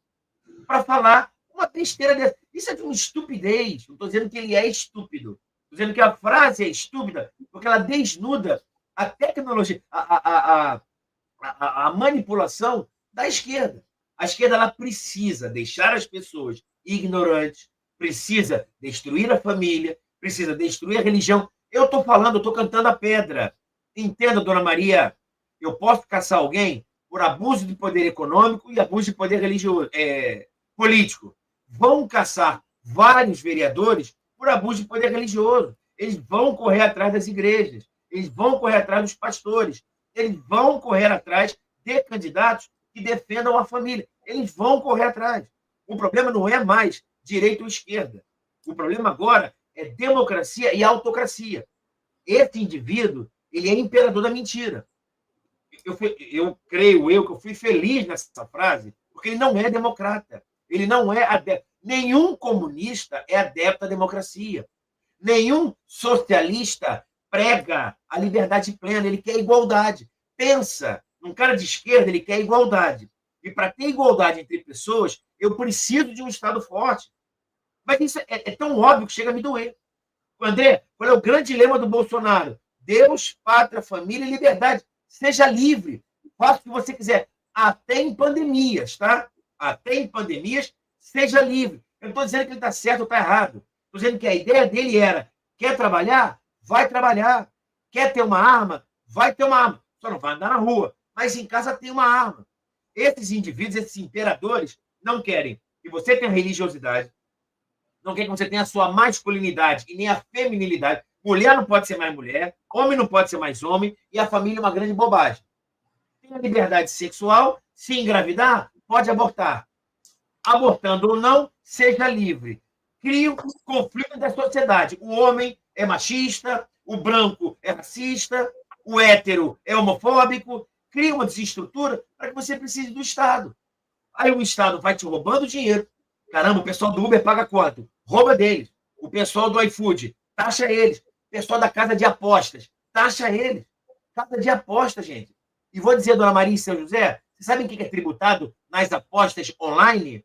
para falar uma besteira dessa. Isso é de uma estupidez. Não estou dizendo que ele é estúpido. Estou dizendo que a frase é estúpida, porque ela desnuda a tecnologia, a manipulação da esquerda. A esquerda ela precisa deixar as pessoas ignorantes, precisa destruir a família, precisa destruir a religião. Eu estou falando, eu estou cantando a pedra. Entenda, Dona Maria, eu posso caçar alguém por abuso de poder econômico e abuso de poder religioso, político. Vão caçar vários vereadores por abuso de poder religioso. Eles vão correr atrás das igrejas. Eles vão correr atrás dos pastores. Eles vão correr atrás de candidatos que defendam a família. Eles vão correr atrás. O problema não é mais direita ou esquerda. O problema agora é democracia e autocracia. Esse indivíduo, ele é imperador da mentira. Eu creio que eu fui feliz nessa frase, porque ele não é democrata. Ele não é adepto. Nenhum comunista é adepto à democracia. Nenhum socialista prega a liberdade plena. Ele quer igualdade. Pensa num cara de esquerda, ele quer igualdade. E para ter igualdade entre pessoas, eu preciso de um Estado forte. Mas isso é tão óbvio que chega a me doer. André, qual é o grande lema do Bolsonaro? Deus, pátria, família e liberdade. Seja livre. Faça o que você quiser. Até em pandemias, tá? Até em pandemias, seja livre. Eu não estou dizendo que ele está certo ou está errado. Estou dizendo que a ideia dele era: quer trabalhar? Vai trabalhar. Quer ter uma arma? Vai ter uma arma. Só não vai andar na rua. Mas em casa tem uma arma. Esses indivíduos, esses imperadores, não querem que você tenha religiosidade, não querem que você tenha a sua masculinidade e nem a feminilidade. Mulher não pode ser mais mulher, homem não pode ser mais homem, e a família é uma grande bobagem. Tem a liberdade sexual, se engravidar, pode abortar. Abortando ou não, seja livre. Cria um conflito da sociedade. O homem é machista, o branco é racista, o hétero é homofóbico. Cria uma desestrutura para que você precise do Estado. Aí o Estado vai te roubando dinheiro. Caramba, o pessoal do Uber paga quanto? Rouba deles. O pessoal do iFood, taxa eles. O pessoal da casa de apostas, taxa eles. Casa de apostas, gente. E vou dizer, dona Maria e seu José, vocês sabem o que é tributado nas apostas online?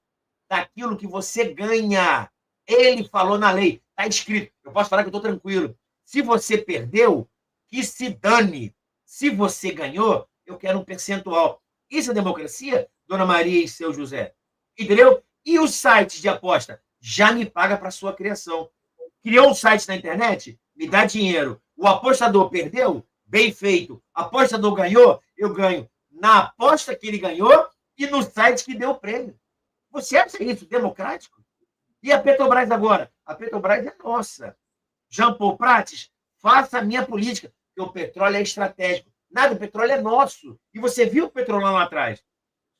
Daquilo que você ganha. Ele falou na lei. Está escrito. Eu posso falar que eu estou tranquilo. Se você perdeu, que se dane. Se você ganhou, eu quero um percentual. Isso é democracia, dona Maria e seu José? Entendeu? E os sites de aposta? Já me paga para sua criação. Criou um site na internet? Me dá dinheiro. O apostador perdeu? Bem feito. Apostador ganhou? Eu ganho na aposta que ele ganhou e no site que deu o prêmio. Você acha isso democrático? E a Petrobras agora? A Petrobras é nossa. Jean Paul Prates, faça a minha política, porque o petróleo é estratégico. Nada, o petróleo é nosso. E você viu o petrolão lá atrás?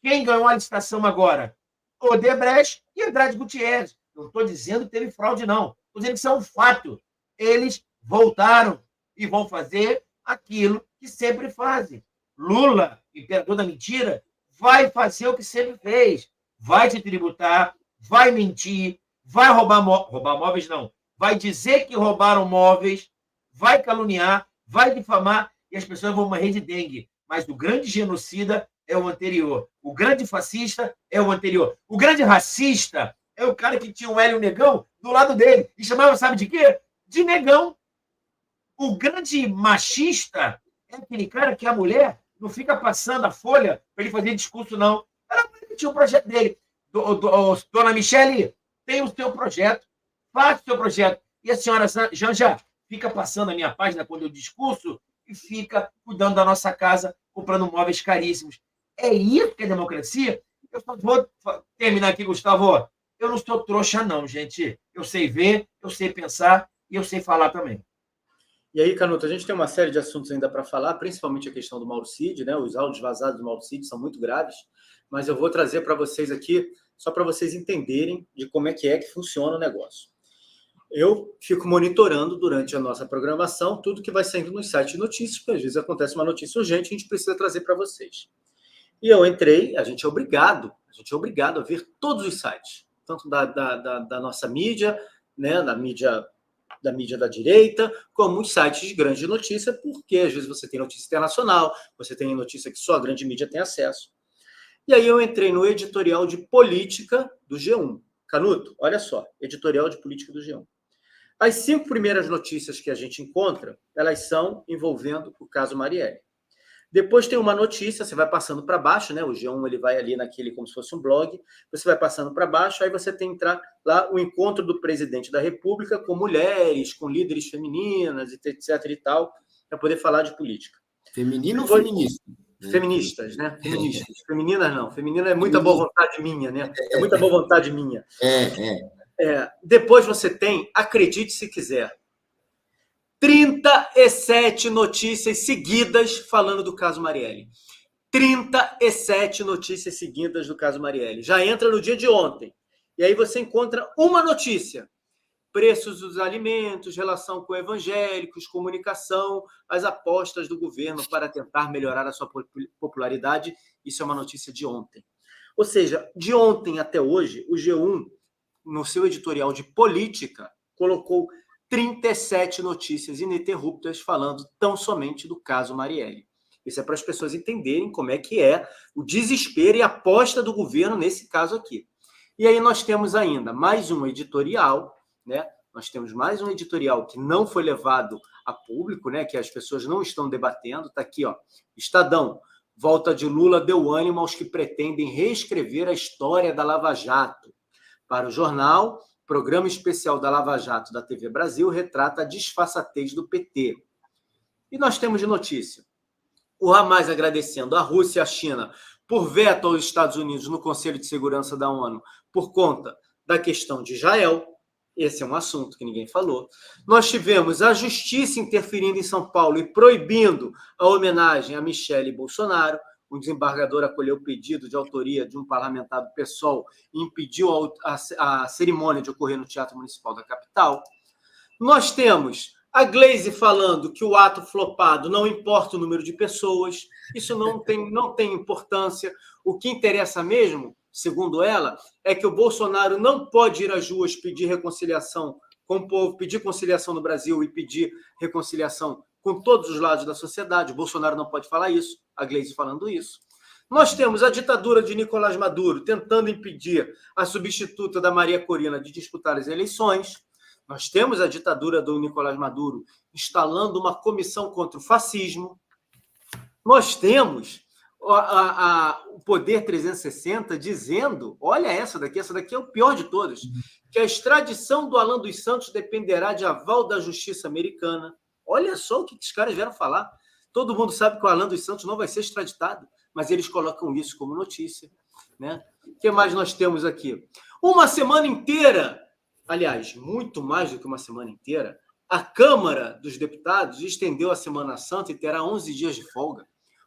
Quem ganhou a licitação agora? Odebrecht e Andrade Gutierrez. Não estou dizendo que teve fraude, não. Estou dizendo que isso é um fato. Eles voltaram e vão fazer aquilo que sempre fazem. Lula, imperador da mentira, vai fazer o que sempre fez. Vai te tributar, vai mentir, vai roubar móveis, não. Vai dizer que roubaram móveis, vai caluniar, vai difamar e as pessoas vão morrer de dengue. Mas o grande genocida é o anterior. O grande fascista é o anterior. O grande racista é o cara que tinha o Hélio Negão do lado dele. E chamava, sabe de quê? De negão. O grande machista é aquele cara que a mulher não fica passando a folha para ele fazer discurso, não. Ela tinha o projeto dele. Dona Michele, tem o seu projeto. Faça o seu projeto. E a senhora Janja fica passando a minha página quando eu discurso e fica cuidando da nossa casa, comprando móveis caríssimos. É isso que é democracia? Eu só vou terminar aqui, Gustavo. Eu não sou trouxa, não, gente. Eu sei ver, eu sei pensar e eu sei falar também. E aí, Canuto, a gente tem uma série de assuntos ainda para falar, principalmente a questão do Mauro Cid, né? Os áudios vazados do Mauro Cid são muito graves, mas eu vou trazer para vocês aqui, só para vocês entenderem de como é que funciona o negócio. Eu fico monitorando durante a nossa programação tudo que vai saindo nos sites de notícias, porque às vezes acontece uma notícia urgente e a gente precisa trazer para vocês. E eu entrei, a gente é obrigado a ver todos os sites, tanto da nossa mídia, né, da mídia da direita, como os sites de grande notícia, porque às vezes você tem notícia internacional, você tem notícia que só a grande mídia tem acesso. E aí eu entrei no editorial de política do G1. Canuto, olha só, editorial de política do G1. As 5 primeiras notícias que a gente encontra, elas são envolvendo o caso Marielle. Depois tem uma notícia, você vai passando para baixo, né? O G1 ele vai ali naquele como se fosse um blog, você vai passando para baixo, aí você tem que entrar lá o encontro do presidente da República com mulheres, com líderes femininas, etc e tal, para poder falar de política. Feminino ou feminista? Né? Feministas, né? Feministas. Femininas não. Feminina é muita boa vontade minha, né? É muita boa vontade minha. Depois você tem, acredite se quiser, 37 notícias seguidas falando do caso Marielle. 37 notícias seguidas do caso Marielle. Já entra no dia de ontem. E aí você encontra uma notícia. Preços dos alimentos, relação com evangélicos, comunicação, as apostas do governo para tentar melhorar a sua popularidade. Isso é uma notícia de ontem. Ou seja, de ontem até hoje, o G1, no seu editorial de política, colocou 37 notícias ininterruptas falando tão somente do caso Marielle. Isso é para as pessoas entenderem como é que é o desespero e a aposta do governo nesse caso aqui. E aí nós temos ainda mais um editorial, né? Nós temos mais um editorial que não foi levado a público, né? Que as pessoas não estão debatendo. Está aqui, ó. Estadão. Volta de Lula deu ânimo aos que pretendem reescrever a história da Lava Jato. Para o jornal, programa especial da Lava Jato da TV Brasil retrata a disfarçatez do PT. E nós temos de notícia. O Hamas agradecendo a Rússia e a China por veto aos Estados Unidos no Conselho de Segurança da ONU por conta da questão de Israel. Esse é um assunto que ninguém falou. Nós tivemos a justiça interferindo em São Paulo e proibindo a homenagem a Michele Bolsonaro. O desembargador acolheu o pedido de autoria de um parlamentar do PSOL e impediu a cerimônia de ocorrer no Teatro Municipal da capital. Nós temos a Glaze falando que o ato flopado não importa o número de pessoas. Isso não tem importância. O que interessa mesmo, segundo ela, é que o Bolsonaro não pode ir às ruas pedir reconciliação com o povo, pedir conciliação no Brasil e pedir reconciliação com todos os lados da sociedade. O Bolsonaro não pode falar isso, a Glaze falando isso. Nós temos a ditadura de Nicolás Maduro tentando impedir a substituta da Maria Corina de disputar as eleições. Nós temos a ditadura do Nicolás Maduro instalando uma comissão contra o fascismo. Nós temos o Poder 360 dizendo, olha essa daqui é o pior de todas, que a extradição do Alan dos Santos dependerá de aval da justiça americana. Olha só o que os caras vieram falar. Todo mundo sabe que o Alan dos Santos não vai ser extraditado, mas eles colocam isso como notícia, né? O que mais nós temos aqui? Uma semana inteira, aliás, muito mais do que uma semana inteira, a Câmara dos Deputados estendeu a Semana Santa e terá 11 dias de folga.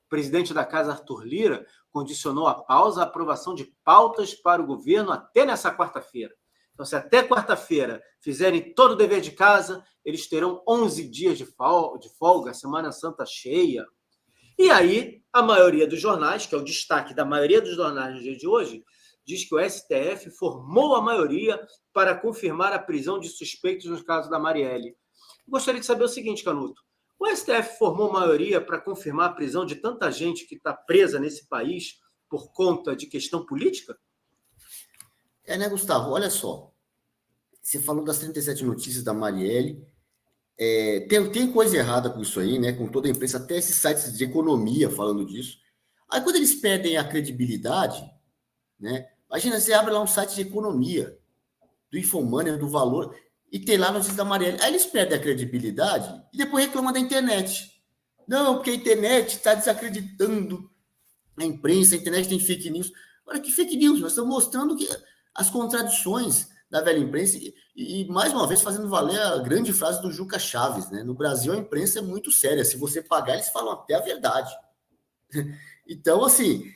O presidente da Casa, Arthur Lira, condicionou a pausa à aprovação de pautas para o governo até nessa quarta-feira. Então, se até quarta-feira fizerem todo o dever de casa, eles terão 11 dias de folga, Semana Santa cheia. E aí, a maioria dos jornais, que é o destaque da maioria dos jornais no dia de hoje, diz que o STF formou a maioria para confirmar a prisão de suspeitos no caso da Marielle. Gostaria de saber o seguinte, Canuto. O STF formou maioria para confirmar a prisão de tanta gente que está presa nesse país por conta de questão política? Né, Gustavo? Olha só. Você falou das 37 notícias da Marielle. Tem coisa errada com isso aí, né? Com toda a imprensa, até esses sites de economia falando disso. Aí, quando eles perdem a credibilidade, né? Imagina, você abre lá um site de economia, do Infomoney, do Valor, e tem lá a notícia da Marielle. Aí eles perdem a credibilidade e depois reclamam da internet. Não, porque a internet está desacreditando a imprensa, a internet tem fake news. Olha, que fake news? Nós estamos mostrando que as contradições da velha imprensa e, mais uma vez, fazendo valer a grande frase do Juca Chaves, né? No Brasil, a imprensa é muito séria. Se você pagar, eles falam até a verdade. Então, assim,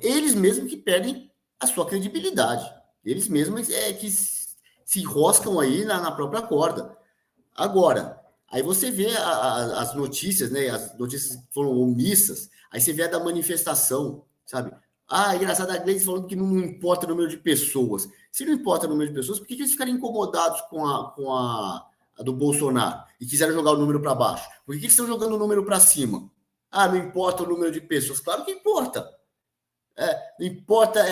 eles mesmos que perdem a sua credibilidade. Eles mesmos que se enroscam aí na própria corda. Agora, aí você vê as notícias, né? As notícias foram omissas. Aí você vê a da manifestação, sabe? Engraçado, a Gleice falando que não importa o número de pessoas. Se não importa o número de pessoas, por que eles ficaram incomodados com a do Bolsonaro e quiseram jogar o número para baixo? Por que eles estão jogando o número para cima? Não importa o número de pessoas. Claro que importa. Não importa.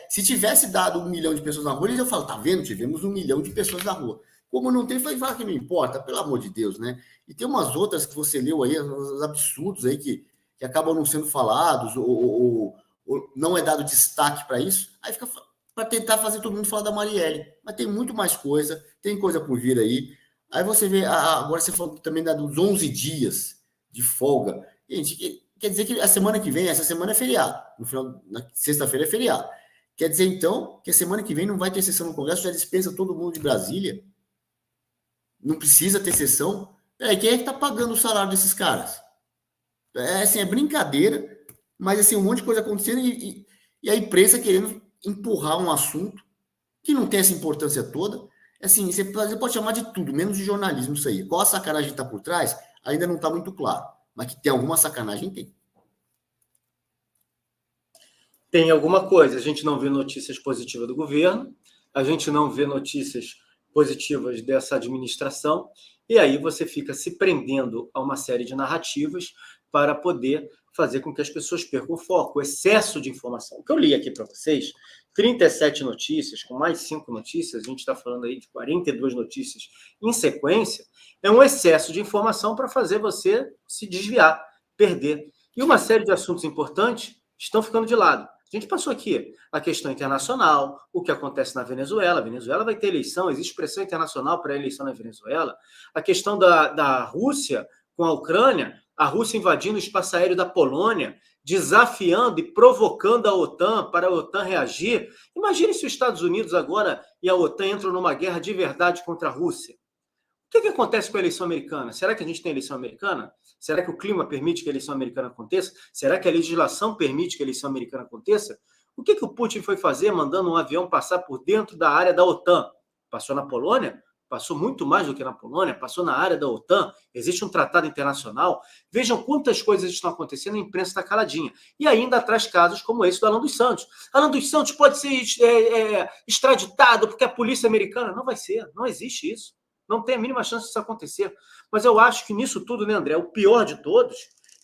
Se tivesse dado 1 milhão de pessoas na rua, eles iam falar, tá vendo? Tivemos 1 milhão de pessoas na rua. Como não tem, vai falar que não importa, pelo amor de Deus, né? E tem umas outras que você leu aí, uns absurdos aí que acabam não sendo falados, ou não é dado destaque para isso, aí fica para tentar fazer todo mundo falar da Marielle. Mas tem muito mais coisa, tem coisa por vir aí. Aí você vê, agora você falou também dos 11 dias de folga. Gente, quer dizer que a semana que vem, essa semana é feriado. No final, na sexta-feira é feriado. Quer dizer, então, que a semana que vem não vai ter sessão no Congresso, já dispensa todo mundo de Brasília. Não precisa ter sessão. Quem é que está pagando o salário desses caras? Assim, é brincadeira, mas assim, um monte de coisa acontecendo e a imprensa querendo empurrar um assunto que não tem essa importância toda. Assim, você pode chamar de tudo, menos de jornalismo isso aí. Qual a sacanagem está por trás, ainda não está muito claro. Mas que tem alguma sacanagem, tem. Tem alguma coisa. A gente não vê notícias positivas do governo, a gente não vê notícias positivas dessa administração, e aí você fica se prendendo a uma série de narrativas para poder fazer com que as pessoas percam o foco, o excesso de informação. O que eu li aqui para vocês, 37 notícias, com mais 5 notícias, a gente está falando aí de 42 notícias em sequência, é um excesso de informação para fazer você se desviar, perder. E uma série de assuntos importantes estão ficando de lado. A gente passou aqui a questão internacional, o que acontece na Venezuela. A Venezuela vai ter eleição, existe pressão internacional para a eleição na Venezuela. A questão da Rússia com a Ucrânia, a Rússia invadindo o espaço aéreo da Polônia, desafiando e provocando a OTAN para a OTAN reagir. Imagine se os Estados Unidos agora e a OTAN entram numa guerra de verdade contra a Rússia. O que acontece com a eleição americana? Será que a gente tem eleição americana? Será que o clima permite que a eleição americana aconteça? Será que a legislação permite que a eleição americana aconteça? O que o Putin foi fazer mandando um avião passar por dentro da área da OTAN? Passou na Polônia? Passou muito mais do que na Polônia, passou na área da OTAN, existe um tratado internacional. Vejam quantas coisas estão acontecendo, a imprensa está caladinha. E ainda traz casos como esse do Alan dos Santos. Alan dos Santos pode ser extraditado porque a polícia americana... Não vai ser, não existe isso. Não tem a mínima chance disso acontecer. Mas eu acho que nisso tudo, né, André, o pior de todos,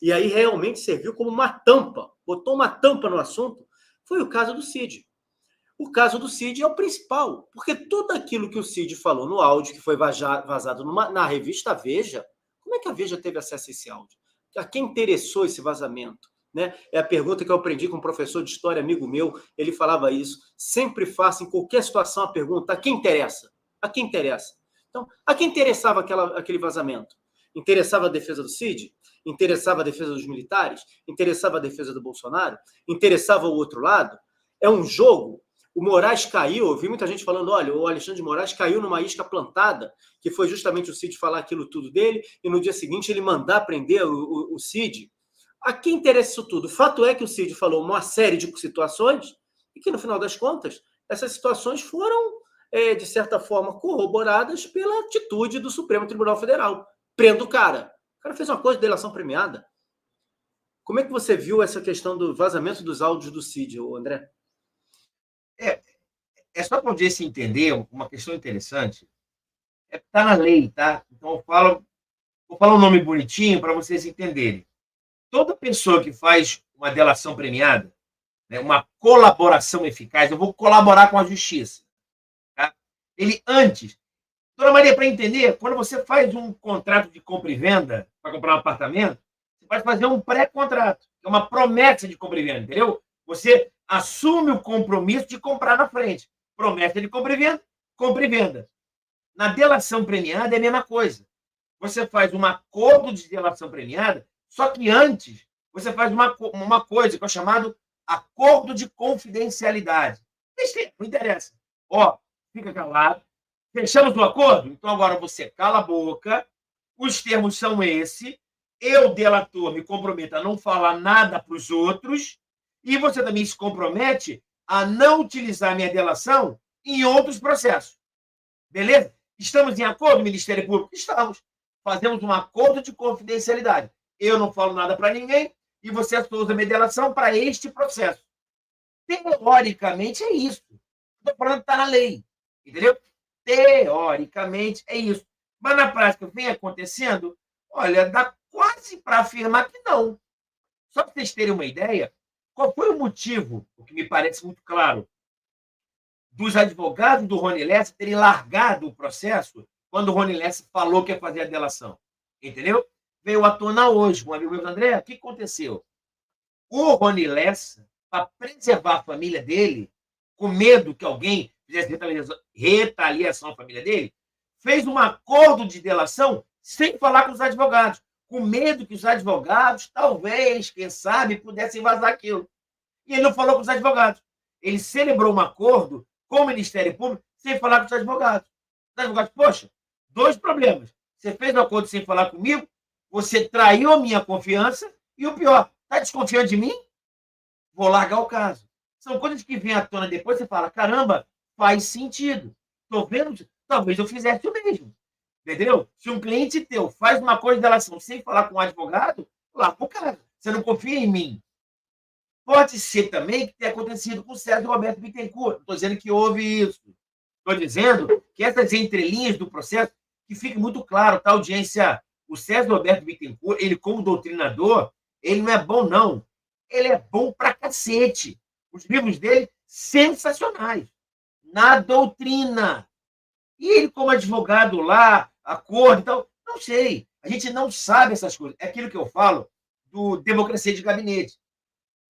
e aí realmente serviu como uma tampa, botou uma tampa no assunto, foi o caso do Cid. O caso do Cid é o principal, porque tudo aquilo que o Cid falou no áudio, que foi vazado na revista Veja, como é que a Veja teve acesso a esse áudio? A quem interessou esse vazamento? Né? É a pergunta que eu aprendi com um professor de história, amigo meu, ele falava isso. Sempre faça em qualquer situação a pergunta: a quem interessa? A quem interessa? Então, a quem interessava aquele vazamento? Interessava a defesa do Cid? Interessava a defesa dos militares? Interessava a defesa do Bolsonaro? Interessava o outro lado? É um jogo? O Moraes caiu, eu vi muita gente falando, olha, o Alexandre de Moraes caiu numa isca plantada, que foi justamente o Cid falar aquilo tudo dele, e no dia seguinte ele mandar prender o Cid. A quem interessa isso tudo? O fato é que o Cid falou uma série de situações, e que no final das contas, essas situações foram, de certa forma, corroboradas pela atitude do Supremo Tribunal Federal. Prenda o cara. O cara fez uma coisa de delação premiada. Como é que você viu essa questão do vazamento dos áudios do Cid, André? É só para você entender uma questão interessante. Está na lei, tá? Então vou falar um nome bonitinho para vocês entenderem. Toda pessoa que faz uma delação premiada, né, uma colaboração eficaz, eu vou colaborar com a justiça. Tá? Ele antes... Dona Maria, para entender, quando você faz um contrato de compra e venda para comprar um apartamento, você pode fazer um pré-contrato, que é uma promessa de compra e venda, entendeu? Você assume o compromisso de comprar na frente. Promessa de compra e venda. Na delação premiada é a mesma coisa. Você faz um acordo de delação premiada, só que antes você faz uma coisa que é chamado acordo de confidencialidade. Não interessa. Fica calado. Fechamos o acordo? Então agora você cala a boca. Os termos são esses. Eu, delator, me comprometo a não falar nada para os outros. E você também se compromete a não utilizar minha delação em outros processos. Beleza? Estamos em acordo, Ministério Público? Estamos. Fazemos um acordo de confidencialidade. Eu não falo nada para ninguém e você usa minha delação para este processo. Teoricamente é isso. Estou falando que está na lei. Entendeu? Teoricamente é isso. Mas na prática vem acontecendo, olha, dá quase para afirmar que não. Só para vocês terem uma ideia, qual foi o motivo, o que me parece muito claro, dos advogados do Rony Lessa terem largado o processo quando o Rony Lessa falou que ia fazer a delação? Entendeu? Veio à tona hoje, um amigo meu, André, o que aconteceu? O Rony Lessa, para preservar a família dele, com medo que alguém fizesse retaliação à família dele, fez um acordo de delação sem falar com os advogados. com medo que os advogados, talvez, quem sabe, pudessem vazar aquilo. E ele não falou com os advogados. Ele celebrou um acordo com o Ministério Público sem falar com os advogados. Os advogados, poxa, 2 problemas. Você fez um acordo sem falar comigo, você traiu a minha confiança e o pior, está desconfiando de mim? Vou largar o caso. São coisas que vêm à tona depois, você fala, caramba, faz sentido. Estou vendo, talvez eu fizesse o mesmo. Entendeu? Se um cliente teu faz uma coisa de delação sem falar com o advogado, larga o caso. Você não confia em mim. Pode ser também que tenha acontecido com o Sérgio Roberto Bittencourt. Não estou dizendo que houve isso. Estou dizendo que essas entrelinhas do processo, que fique muito claro, tá, audiência? O Sérgio Roberto Bittencourt, ele como doutrinador, ele não é bom, não. Ele é bom pra cacete. Os livros dele, sensacionais. Na doutrina. E ele como advogado lá, acordo e tal, não sei. A gente não sabe essas coisas. É aquilo que eu falo do democracia de gabinete.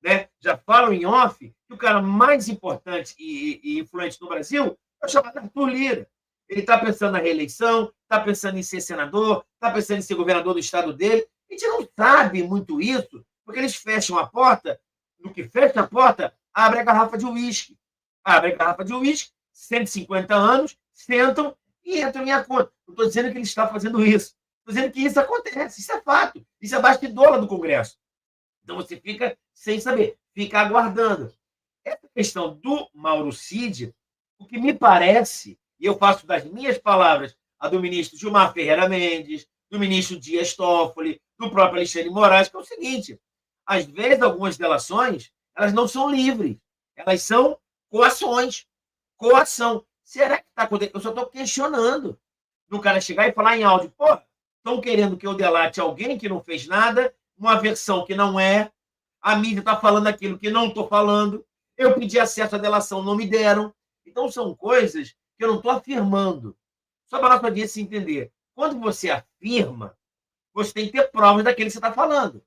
Né? Já falam em off que o cara mais importante e influente no Brasil é o chamado Arthur Lira. Ele está pensando na reeleição, está pensando em ser senador, está pensando em ser governador do estado dele. A gente não sabe muito isso, porque eles fecham a porta, no que fecha a porta, abre a garrafa de uísque. Abre a garrafa de uísque, 150 anos, sentam e entram em acordo. Não estou dizendo que ele está fazendo isso. Estou dizendo que isso acontece, isso é fato. Isso é bastidora do Congresso. Então você fica sem saber, fica aguardando. Essa questão do Mauro Cid, o que me parece, e eu faço das minhas palavras a do ministro Gilmar Ferreira Mendes, do ministro Dias Toffoli, do próprio Alexandre de Moraes, que é o seguinte, às vezes algumas delações, elas não são livres, elas são coações, coação. Será que está acontecendo? Eu só estou questionando do cara chegar e falar em áudio, pô, estão querendo que eu delate alguém que não fez nada, uma versão que não é, a mídia está falando aquilo que não estou falando, eu pedi acesso à delação, não me deram. Então, são coisas que eu não estou afirmando. Só para a nossa audiência entender. Quando você afirma, você tem que ter provas daquilo que você está falando.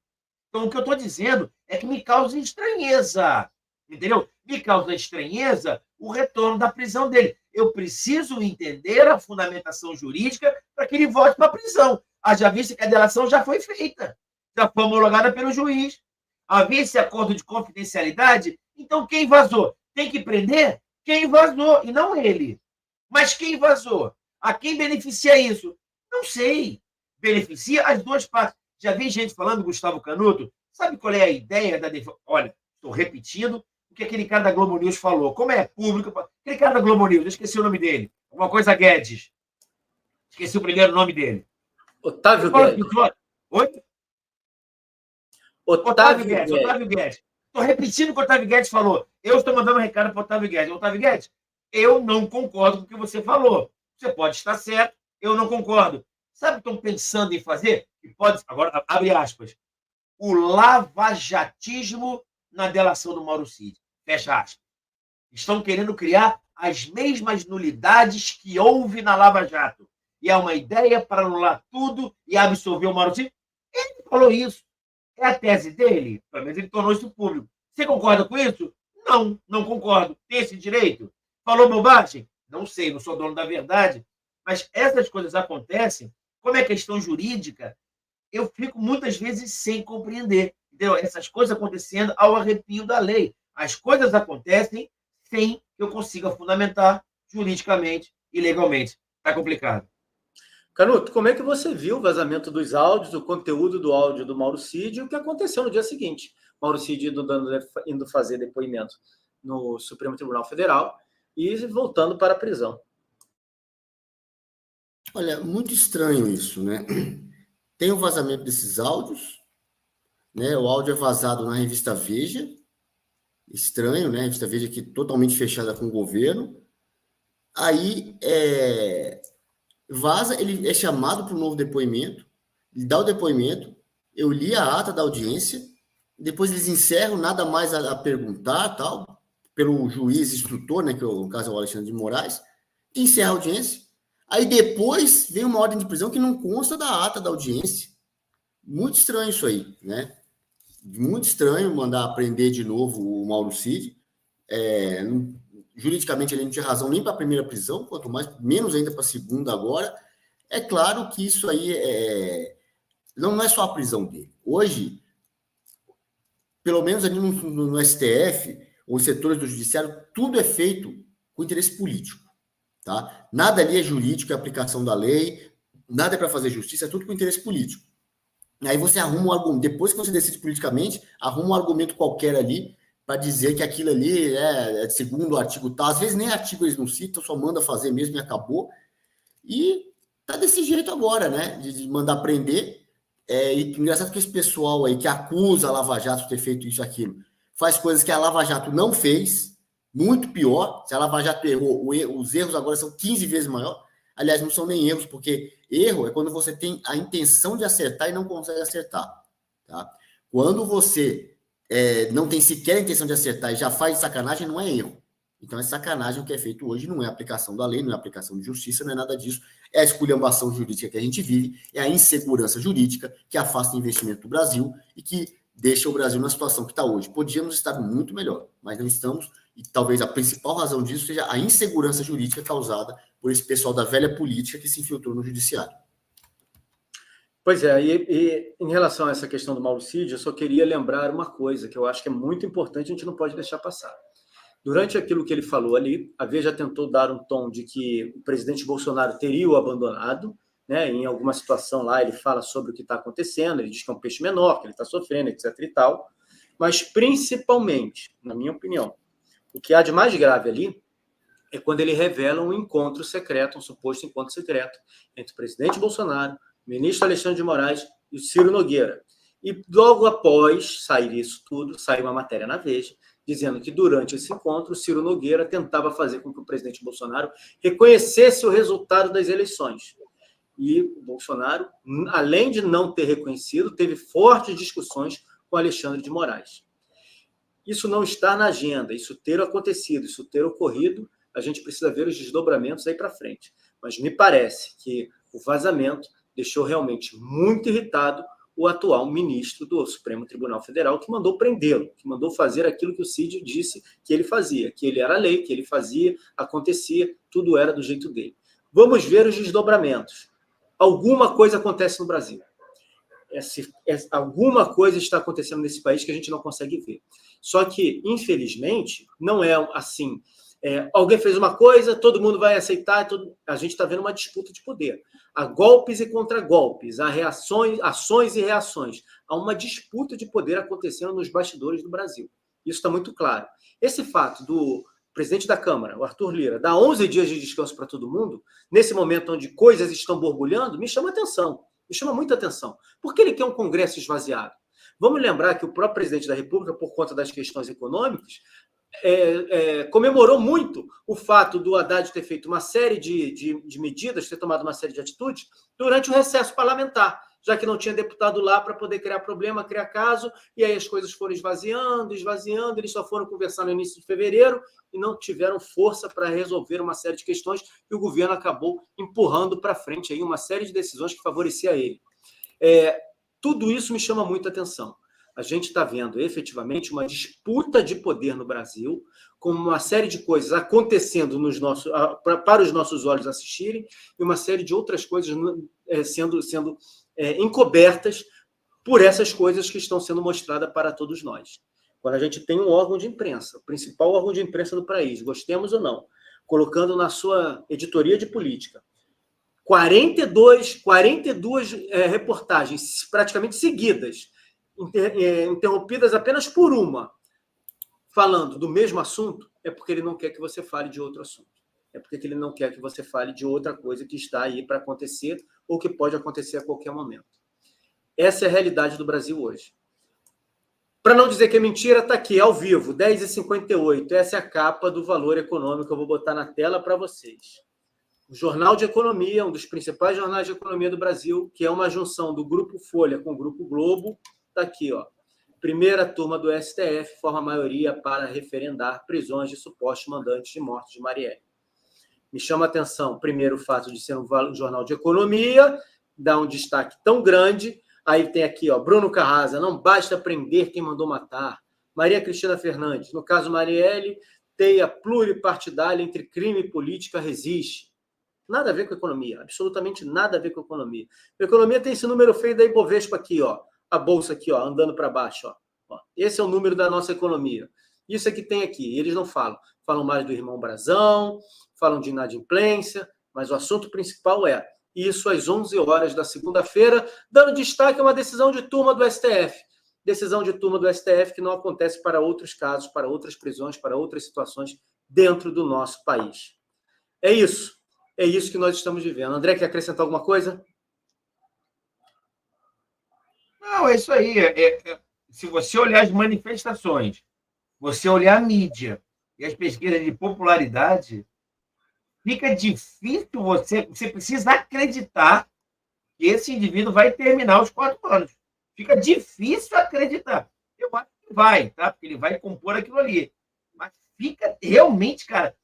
Então, o que eu estou dizendo é que me causa estranheza. Entendeu? Me causa estranheza o retorno da prisão dele. Eu preciso entender a fundamentação jurídica para que ele volte para a prisão. Haja visto que a delação já foi feita, já foi homologada pelo juiz. Havia esse acordo de confidencialidade, então quem vazou? Tem que prender quem vazou, e não ele. Mas quem vazou? A quem beneficia isso? Não sei. Beneficia as 2 partes. Já vi gente falando, Gustavo Canuto, sabe qual é a ideia da defesa? Olha, estou repetindo o que aquele cara da Globo News falou. Como é público... Aquele cara da Globo News, eu esqueci o nome dele. Alguma coisa Guedes. Esqueci o primeiro nome dele. Otávio Guedes. Oi? Otávio Guedes. Estou repetindo o que o Otávio Guedes falou. Eu estou mandando um recado para o Otávio Guedes. Otávio Guedes, eu não concordo com o que você falou. Você pode estar certo, eu não concordo. Sabe o que estão pensando em fazer? E pode, agora, abre aspas. O lavajatismo na delação do Mauro Cid. Fecha aspas. Estão querendo criar as mesmas nulidades que houve na Lava Jato. E é uma ideia para anular tudo e absolver o Mauro Cid. Ele falou isso. É a tese dele, pelo menos ele tornou isso público. Você concorda com isso? Não, não concordo. Tem esse direito? Falou bobagem? Não sei, não sou dono da verdade. Mas essas coisas acontecem, como é questão jurídica, eu fico muitas vezes sem compreender. Entendeu? Essas coisas acontecendo ao arrepio da lei. As coisas acontecem sem que eu consiga fundamentar juridicamente e legalmente. Está complicado. Canuto, como é que você viu o vazamento dos áudios, o conteúdo do áudio do Mauro Cid e o que aconteceu no dia seguinte? Mauro Cid indo fazer depoimento no Supremo Tribunal Federal e voltando para a prisão. Olha, muito estranho isso, né? Tem o vazamento desses áudios, né? O áudio é vazado na revista Veja. Estranho, né? A revista Veja aqui totalmente fechada com o governo. Aí, vaza, ele é chamado para um novo depoimento, ele dá o depoimento, eu li a ata da audiência, depois eles encerram, nada mais a perguntar, tal, pelo juiz instrutor, né, que no caso é o Alexandre de Moraes, que encerra a audiência. Aí depois vem uma ordem de prisão que não consta da ata da audiência. Muito estranho isso aí, né? Muito estranho mandar prender de novo o Mauro Cid. Juridicamente ele não tinha razão nem para a primeira prisão, quanto mais, menos ainda para a segunda agora. É claro que isso aí Não é só a prisão dele. Hoje, pelo menos ali no STF, ou em setores do judiciário, tudo é feito com interesse político. Tá? Nada ali é jurídico, é aplicação da lei, nada é para fazer justiça, é tudo com interesse político. Aí você arruma um argumento, depois que você decide politicamente, arruma um argumento qualquer ali para dizer que aquilo ali é segundo o artigo tal. Às vezes nem artigo eles não citam, só manda fazer mesmo e acabou. E tá desse jeito agora, né? De mandar prender. E engraçado que esse pessoal aí que acusa a Lava Jato de ter feito isso e aquilo, faz coisas que a Lava Jato não fez, muito pior. Se a Lava Jato errou, os erros agora são 15 vezes maior. Aliás, não são nem erros, porque erro é quando você tem a intenção de acertar e não consegue acertar. Tá? Quando você não tem sequer a intenção de acertar e já faz sacanagem, não é erro. Então, é sacanagem o que é feito hoje, não é aplicação da lei, não é aplicação de justiça, não é nada disso. É a esculhambação jurídica que a gente vive, é a insegurança jurídica que afasta o investimento do Brasil e que deixa o Brasil na situação que está hoje. Podíamos estar muito melhor, mas não estamos, e talvez a principal razão disso seja a insegurança jurídica causada por esse pessoal da velha política que se infiltrou no judiciário. Pois é, e em relação a essa questão do Mauro Cid, eu só queria lembrar uma coisa que eu acho que é muito importante, a gente não pode deixar passar. Durante aquilo que ele falou ali, a Veja tentou dar um tom de que o presidente Bolsonaro teria o abandonado, né? Em alguma situação lá ele fala sobre o que está acontecendo, ele diz que é um peixe menor, que ele está sofrendo, etc. e tal. Mas, principalmente, na minha opinião, o que há de mais grave ali é quando ele revela um encontro secreto, um suposto encontro secreto, entre o presidente Bolsonaro, o ministro Alexandre de Moraes e o Ciro Nogueira. E logo após sair isso tudo, saiu uma matéria na Veja, dizendo que durante esse encontro, o Ciro Nogueira tentava fazer com que o presidente Bolsonaro reconhecesse o resultado das eleições. E o Bolsonaro, além de não ter reconhecido, teve fortes discussões com Alexandre de Moraes. Isso não está na agenda, isso ter acontecido, isso ter ocorrido, a gente precisa ver os desdobramentos aí para frente. Mas me parece que o vazamento deixou realmente muito irritado o atual ministro do Supremo Tribunal Federal, que mandou prendê-lo, que mandou fazer aquilo que o Cid disse que ele fazia, que ele era lei, que ele fazia, acontecia, tudo era do jeito dele. Vamos ver os desdobramentos. Alguma coisa acontece no Brasil. Alguma coisa está acontecendo nesse país que a gente não consegue ver. Só que, infelizmente, não é assim. Alguém fez uma coisa, todo mundo vai aceitar, a gente está vendo uma disputa de poder. Há golpes e contragolpes, há ações e reações. Há uma disputa de poder acontecendo nos bastidores do Brasil. Isso está muito claro. Esse fato do presidente da Câmara, o Arthur Lira, dar 11 dias de descanso para todo mundo, nesse momento onde coisas estão borbulhando, me chama atenção. Me chama muita atenção. Por que ele quer um Congresso esvaziado? Vamos lembrar que o próprio presidente da República, por conta das questões econômicas, comemorou muito o fato do Haddad ter feito uma série de medidas, ter tomado uma série de atitudes durante o recesso parlamentar, já que não tinha deputado lá para poder criar problema, criar caso, e aí as coisas foram esvaziando, eles só foram conversar no início de fevereiro e não tiveram força para resolver uma série de questões e o governo acabou empurrando para frente aí uma série de decisões que favorecia ele. Tudo isso me chama muita atenção. A gente está vendo efetivamente uma disputa de poder no Brasil, com uma série de coisas acontecendo para os nossos olhos assistirem, e uma série de outras coisas sendo encobertas por essas coisas que estão sendo mostradas para todos nós. Quando a gente tem um órgão de imprensa, o principal órgão de imprensa do país, gostemos ou não, colocando na sua editoria de política 42 reportagens praticamente seguidas, interrompidas apenas por uma, falando do mesmo assunto, é porque ele não quer que você fale de outro assunto. É porque ele não quer que você fale de outra coisa que está aí para acontecer ou que pode acontecer a qualquer momento. Essa é a realidade do Brasil hoje. Para não dizer que é mentira, está aqui, ao vivo, 10h58. Essa é a capa do Valor Econômico. Eu vou botar na tela para vocês. O Jornal de Economia, um dos principais jornais de economia do Brasil, que é uma junção do Grupo Folha com o Grupo Globo, está aqui, ó. Primeira turma do STF forma maioria para referendar prisões de supostos mandantes de morte de Marielle. Me chama a atenção, primeiro, o fato de ser um jornal de economia, dá um destaque tão grande. Aí tem aqui, ó, Bruno Carrasa, não basta prender quem mandou matar. Maria Cristina Fernandes, no caso Marielle, teia pluripartidária entre crime e política resiste. Nada a ver com economia, absolutamente nada a ver com economia. A economia tem esse número feio da Ibovespa aqui, ó, a bolsa aqui, ó, andando para baixo, ó. Esse é o número da nossa economia. Isso é que tem aqui, eles não falam. Falam mais do irmão Brasão, falam de inadimplência, mas o assunto principal é isso às 11 horas da segunda-feira, dando destaque a uma decisão de turma do STF. Decisão de turma do STF que não acontece para outros casos, para outras prisões, para outras situações dentro do nosso país. É isso que nós estamos vivendo. André, quer acrescentar alguma coisa? Não, é isso aí. Se você olhar as manifestações, você olhar a mídia e as pesquisas de popularidade, fica difícil você precisa acreditar que esse indivíduo vai terminar os 4 anos. Fica difícil acreditar. Eu acho que vai, tá? Porque ele vai compor aquilo ali. Mas fica realmente, cara.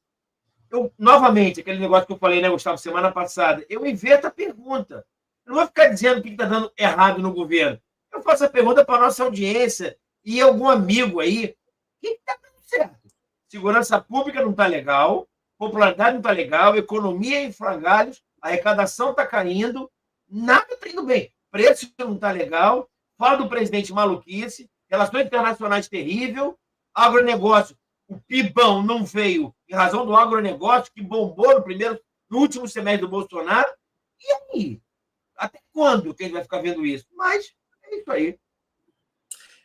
Novamente, aquele negócio que eu falei, né, Gustavo, semana passada, eu inverto a pergunta. Eu não vou ficar dizendo o que está dando errado no governo. Eu faço a pergunta para a nossa audiência e algum amigo aí. O que está dando certo? Segurança pública não está legal, popularidade não está legal, economia em frangalhos, a arrecadação está caindo, nada está indo bem. Preço não está legal, fala do presidente maluquice, relações internacionais terrível, agronegócio, o PIBão não veio em razão do agronegócio, que bombou no último semestre do Bolsonaro. E aí? Até quando que a gente vai ficar vendo isso? Mas é isso aí.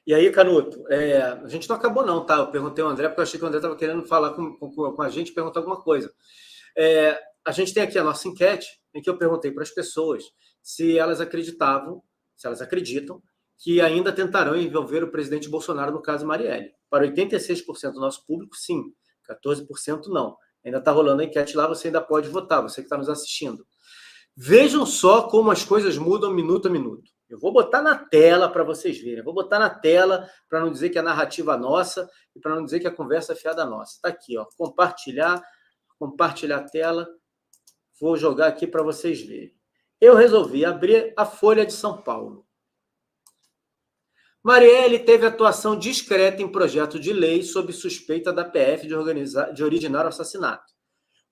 E aí, Canuto, a gente não acabou não, tá? Eu perguntei ao André, porque eu achei que o André estava querendo falar com a gente, perguntar alguma coisa. A gente tem aqui a nossa enquete, em que eu perguntei para as pessoas se elas acreditam que ainda tentarão envolver o presidente Bolsonaro no caso Marielle. Para 86% do nosso público, sim. 14% não. Ainda está rolando a enquete lá, você ainda pode votar, você que está nos assistindo. Vejam só como as coisas mudam minuto a minuto. Eu vou botar na tela para vocês verem. Eu vou botar na tela para não dizer que a narrativa é nossa e para não dizer que a conversa é fiada nossa. Está aqui, ó. Compartilhar a tela. Vou jogar aqui para vocês verem. Eu resolvi abrir a Folha de São Paulo. Marielle teve atuação discreta em projeto de lei sob suspeita da PF de originar o assassinato.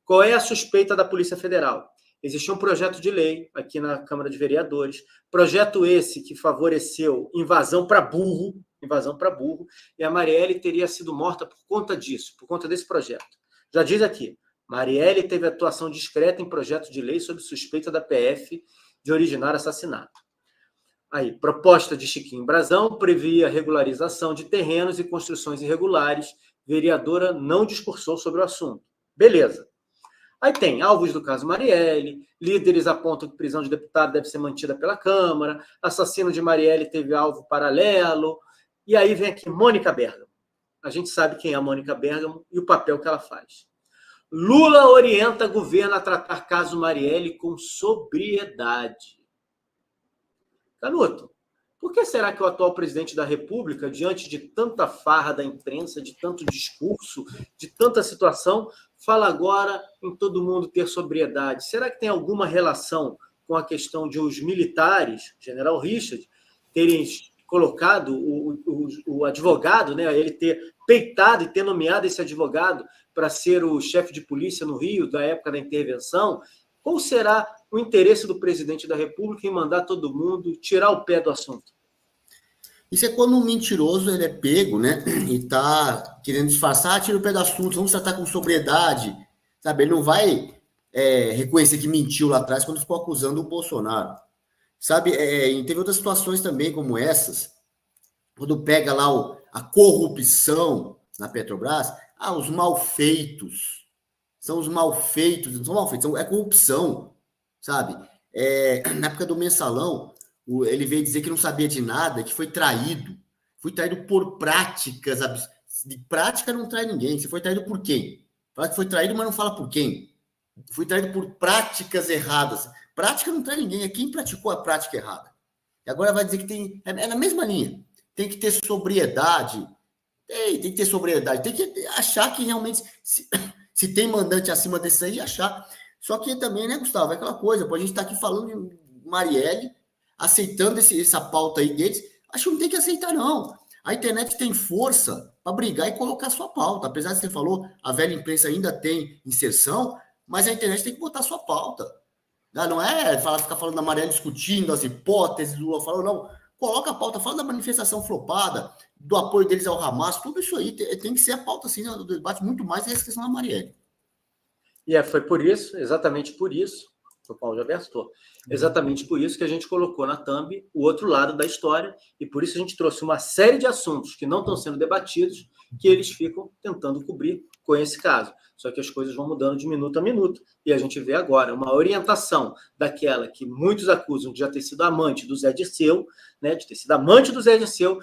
Qual é a suspeita da Polícia Federal? Existia um projeto de lei aqui na Câmara de Vereadores, projeto esse que favoreceu invasão para burro, e a Marielle teria sido morta por conta disso, por conta desse projeto. Já diz aqui, Marielle teve atuação discreta em projeto de lei sob suspeita da PF de originar assassinato. Aí, proposta de Chiquinho Brasão previa regularização de terrenos e construções irregulares. Vereadora não discursou sobre o assunto. Beleza. Aí tem alvos do caso Marielle, líderes apontam que prisão de deputado deve ser mantida pela Câmara, assassino de Marielle teve alvo paralelo, e aí vem aqui Mônica Bergamo. A gente sabe quem é a Mônica Bergamo e o papel que ela faz. Lula orienta governo a tratar caso Marielle com sobriedade. Canuto, por que será que o atual presidente da República, diante de tanta farra da imprensa, de tanto discurso, de tanta situação, fala agora em todo mundo ter sobriedade? Será que tem alguma relação com a questão de os militares, General Richard, terem colocado o advogado, né, ele ter peitado e ter nomeado esse advogado para ser o chefe de polícia no Rio, da época da intervenção? Qual será o interesse do presidente da República em mandar todo mundo tirar o pé do assunto? Isso é quando um mentiroso ele é pego, né? E tá querendo disfarçar, tira o pé do assunto, vamos tratar com sobriedade, sabe? Ele não vai reconhecer que mentiu lá atrás quando ficou acusando o Bolsonaro, sabe? E teve outras situações também como essas, quando pega lá a corrupção na Petrobras, os malfeitos. São os malfeitos, não são malfeitos, é corrupção, sabe? Na época do mensalão, ele veio dizer que não sabia de nada, que foi traído. Foi traído por práticas. De prática não trai ninguém. Você foi traído por quem? Fala que foi traído, mas não fala por quem. Foi traído por práticas erradas. Prática não trai ninguém, é quem praticou a prática errada. E agora vai dizer que tem... É na mesma linha. Tem que ter sobriedade. Tem que ter sobriedade. Tem que achar que realmente... Se tem mandante acima desse aí, achar. Só que também, né, Gustavo, é aquela coisa, a gente está aqui falando de Marielle, aceitando essa pauta aí deles, acho que não tem que aceitar, não. A internet tem força para brigar e colocar sua pauta. Apesar de você falou, a velha imprensa ainda tem inserção, Mas a internet tem que botar a sua pauta. Não é ficar falando da Marielle discutindo as hipóteses, Lula falou, não. Coloca a pauta, fala da manifestação flopada, do apoio deles ao Hamas, tudo isso aí tem que ser a pauta assim, do debate, muito mais que essa questão da Marielle. E foi por isso, exatamente por isso, o Paulo já versou, exatamente por isso que a gente colocou na thumb o outro lado da história, e por isso a gente trouxe uma série de assuntos que não estão sendo debatidos, que eles ficam tentando cobrir com esse caso. Só que as coisas vão mudando de minuto a minuto, e a gente vê agora uma orientação daquela que muitos acusam de já ter sido amante do Zé Dirceu, né, de ter sido amante do Zé Dirceu,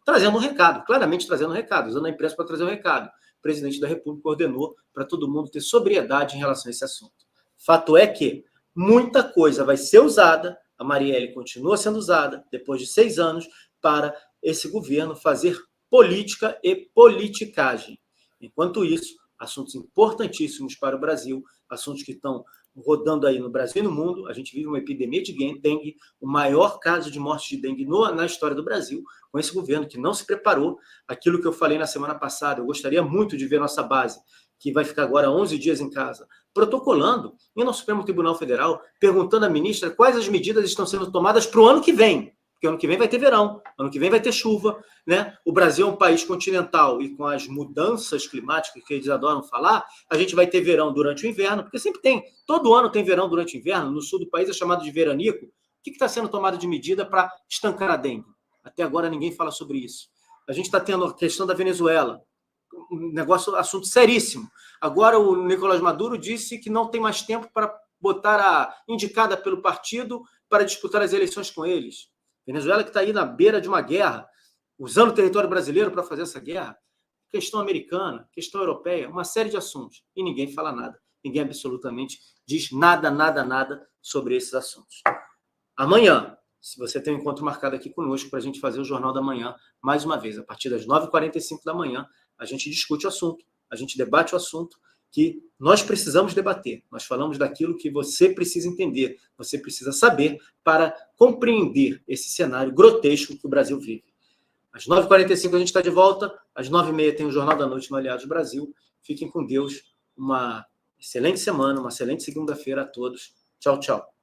trazendo um recado, claramente trazendo um recado, usando a imprensa para trazer um recado. O presidente da República ordenou para todo mundo ter sobriedade em relação a esse assunto. Fato é que muita coisa vai ser usada, a Marielle continua sendo usada, depois de 6 anos, para esse governo fazer política e politicagem. Enquanto isso, assuntos importantíssimos para o Brasil, assuntos que estão rodando aí no Brasil e no mundo. A gente vive uma epidemia de dengue, o maior caso de morte de dengue na história do Brasil, com esse governo que não se preparou. Aquilo que eu falei na semana passada, eu gostaria muito de ver nossa base, que vai ficar agora 11 dias em casa, protocolando, e no Supremo Tribunal Federal, perguntando à ministra quais as medidas estão sendo tomadas para o ano que vem, porque ano que vem vai ter verão, ano que vem vai ter chuva, né? O Brasil é um país continental e com as mudanças climáticas que eles adoram falar, a gente vai ter verão durante o inverno, porque sempre tem, todo ano tem verão durante o inverno, no sul do país é chamado de veranico. O que está sendo tomado de medida para estancar a dengue? Até agora ninguém fala sobre isso. A gente está tendo a questão da Venezuela, um assunto seríssimo. Agora o Nicolás Maduro disse que não tem mais tempo para botar a indicada pelo partido para disputar as eleições com eles. Venezuela que está aí na beira de uma guerra, usando o território brasileiro para fazer essa guerra. Questão americana, questão europeia, uma série de assuntos. E ninguém fala nada. Ninguém absolutamente diz nada sobre esses assuntos. Amanhã, se você tem um encontro marcado aqui conosco para a gente fazer o Jornal da Manhã, mais uma vez, a partir das 9h45 da manhã, a gente discute o assunto, a gente debate o assunto que nós precisamos debater. Nós falamos daquilo que você precisa entender, você precisa saber para compreender esse cenário grotesco que o Brasil vive. Às 9h45 a gente está de volta, às 9h30 tem o Jornal da Noite no Aliados Brasil. Fiquem com Deus, uma excelente semana, uma excelente segunda-feira a todos. Tchau, tchau.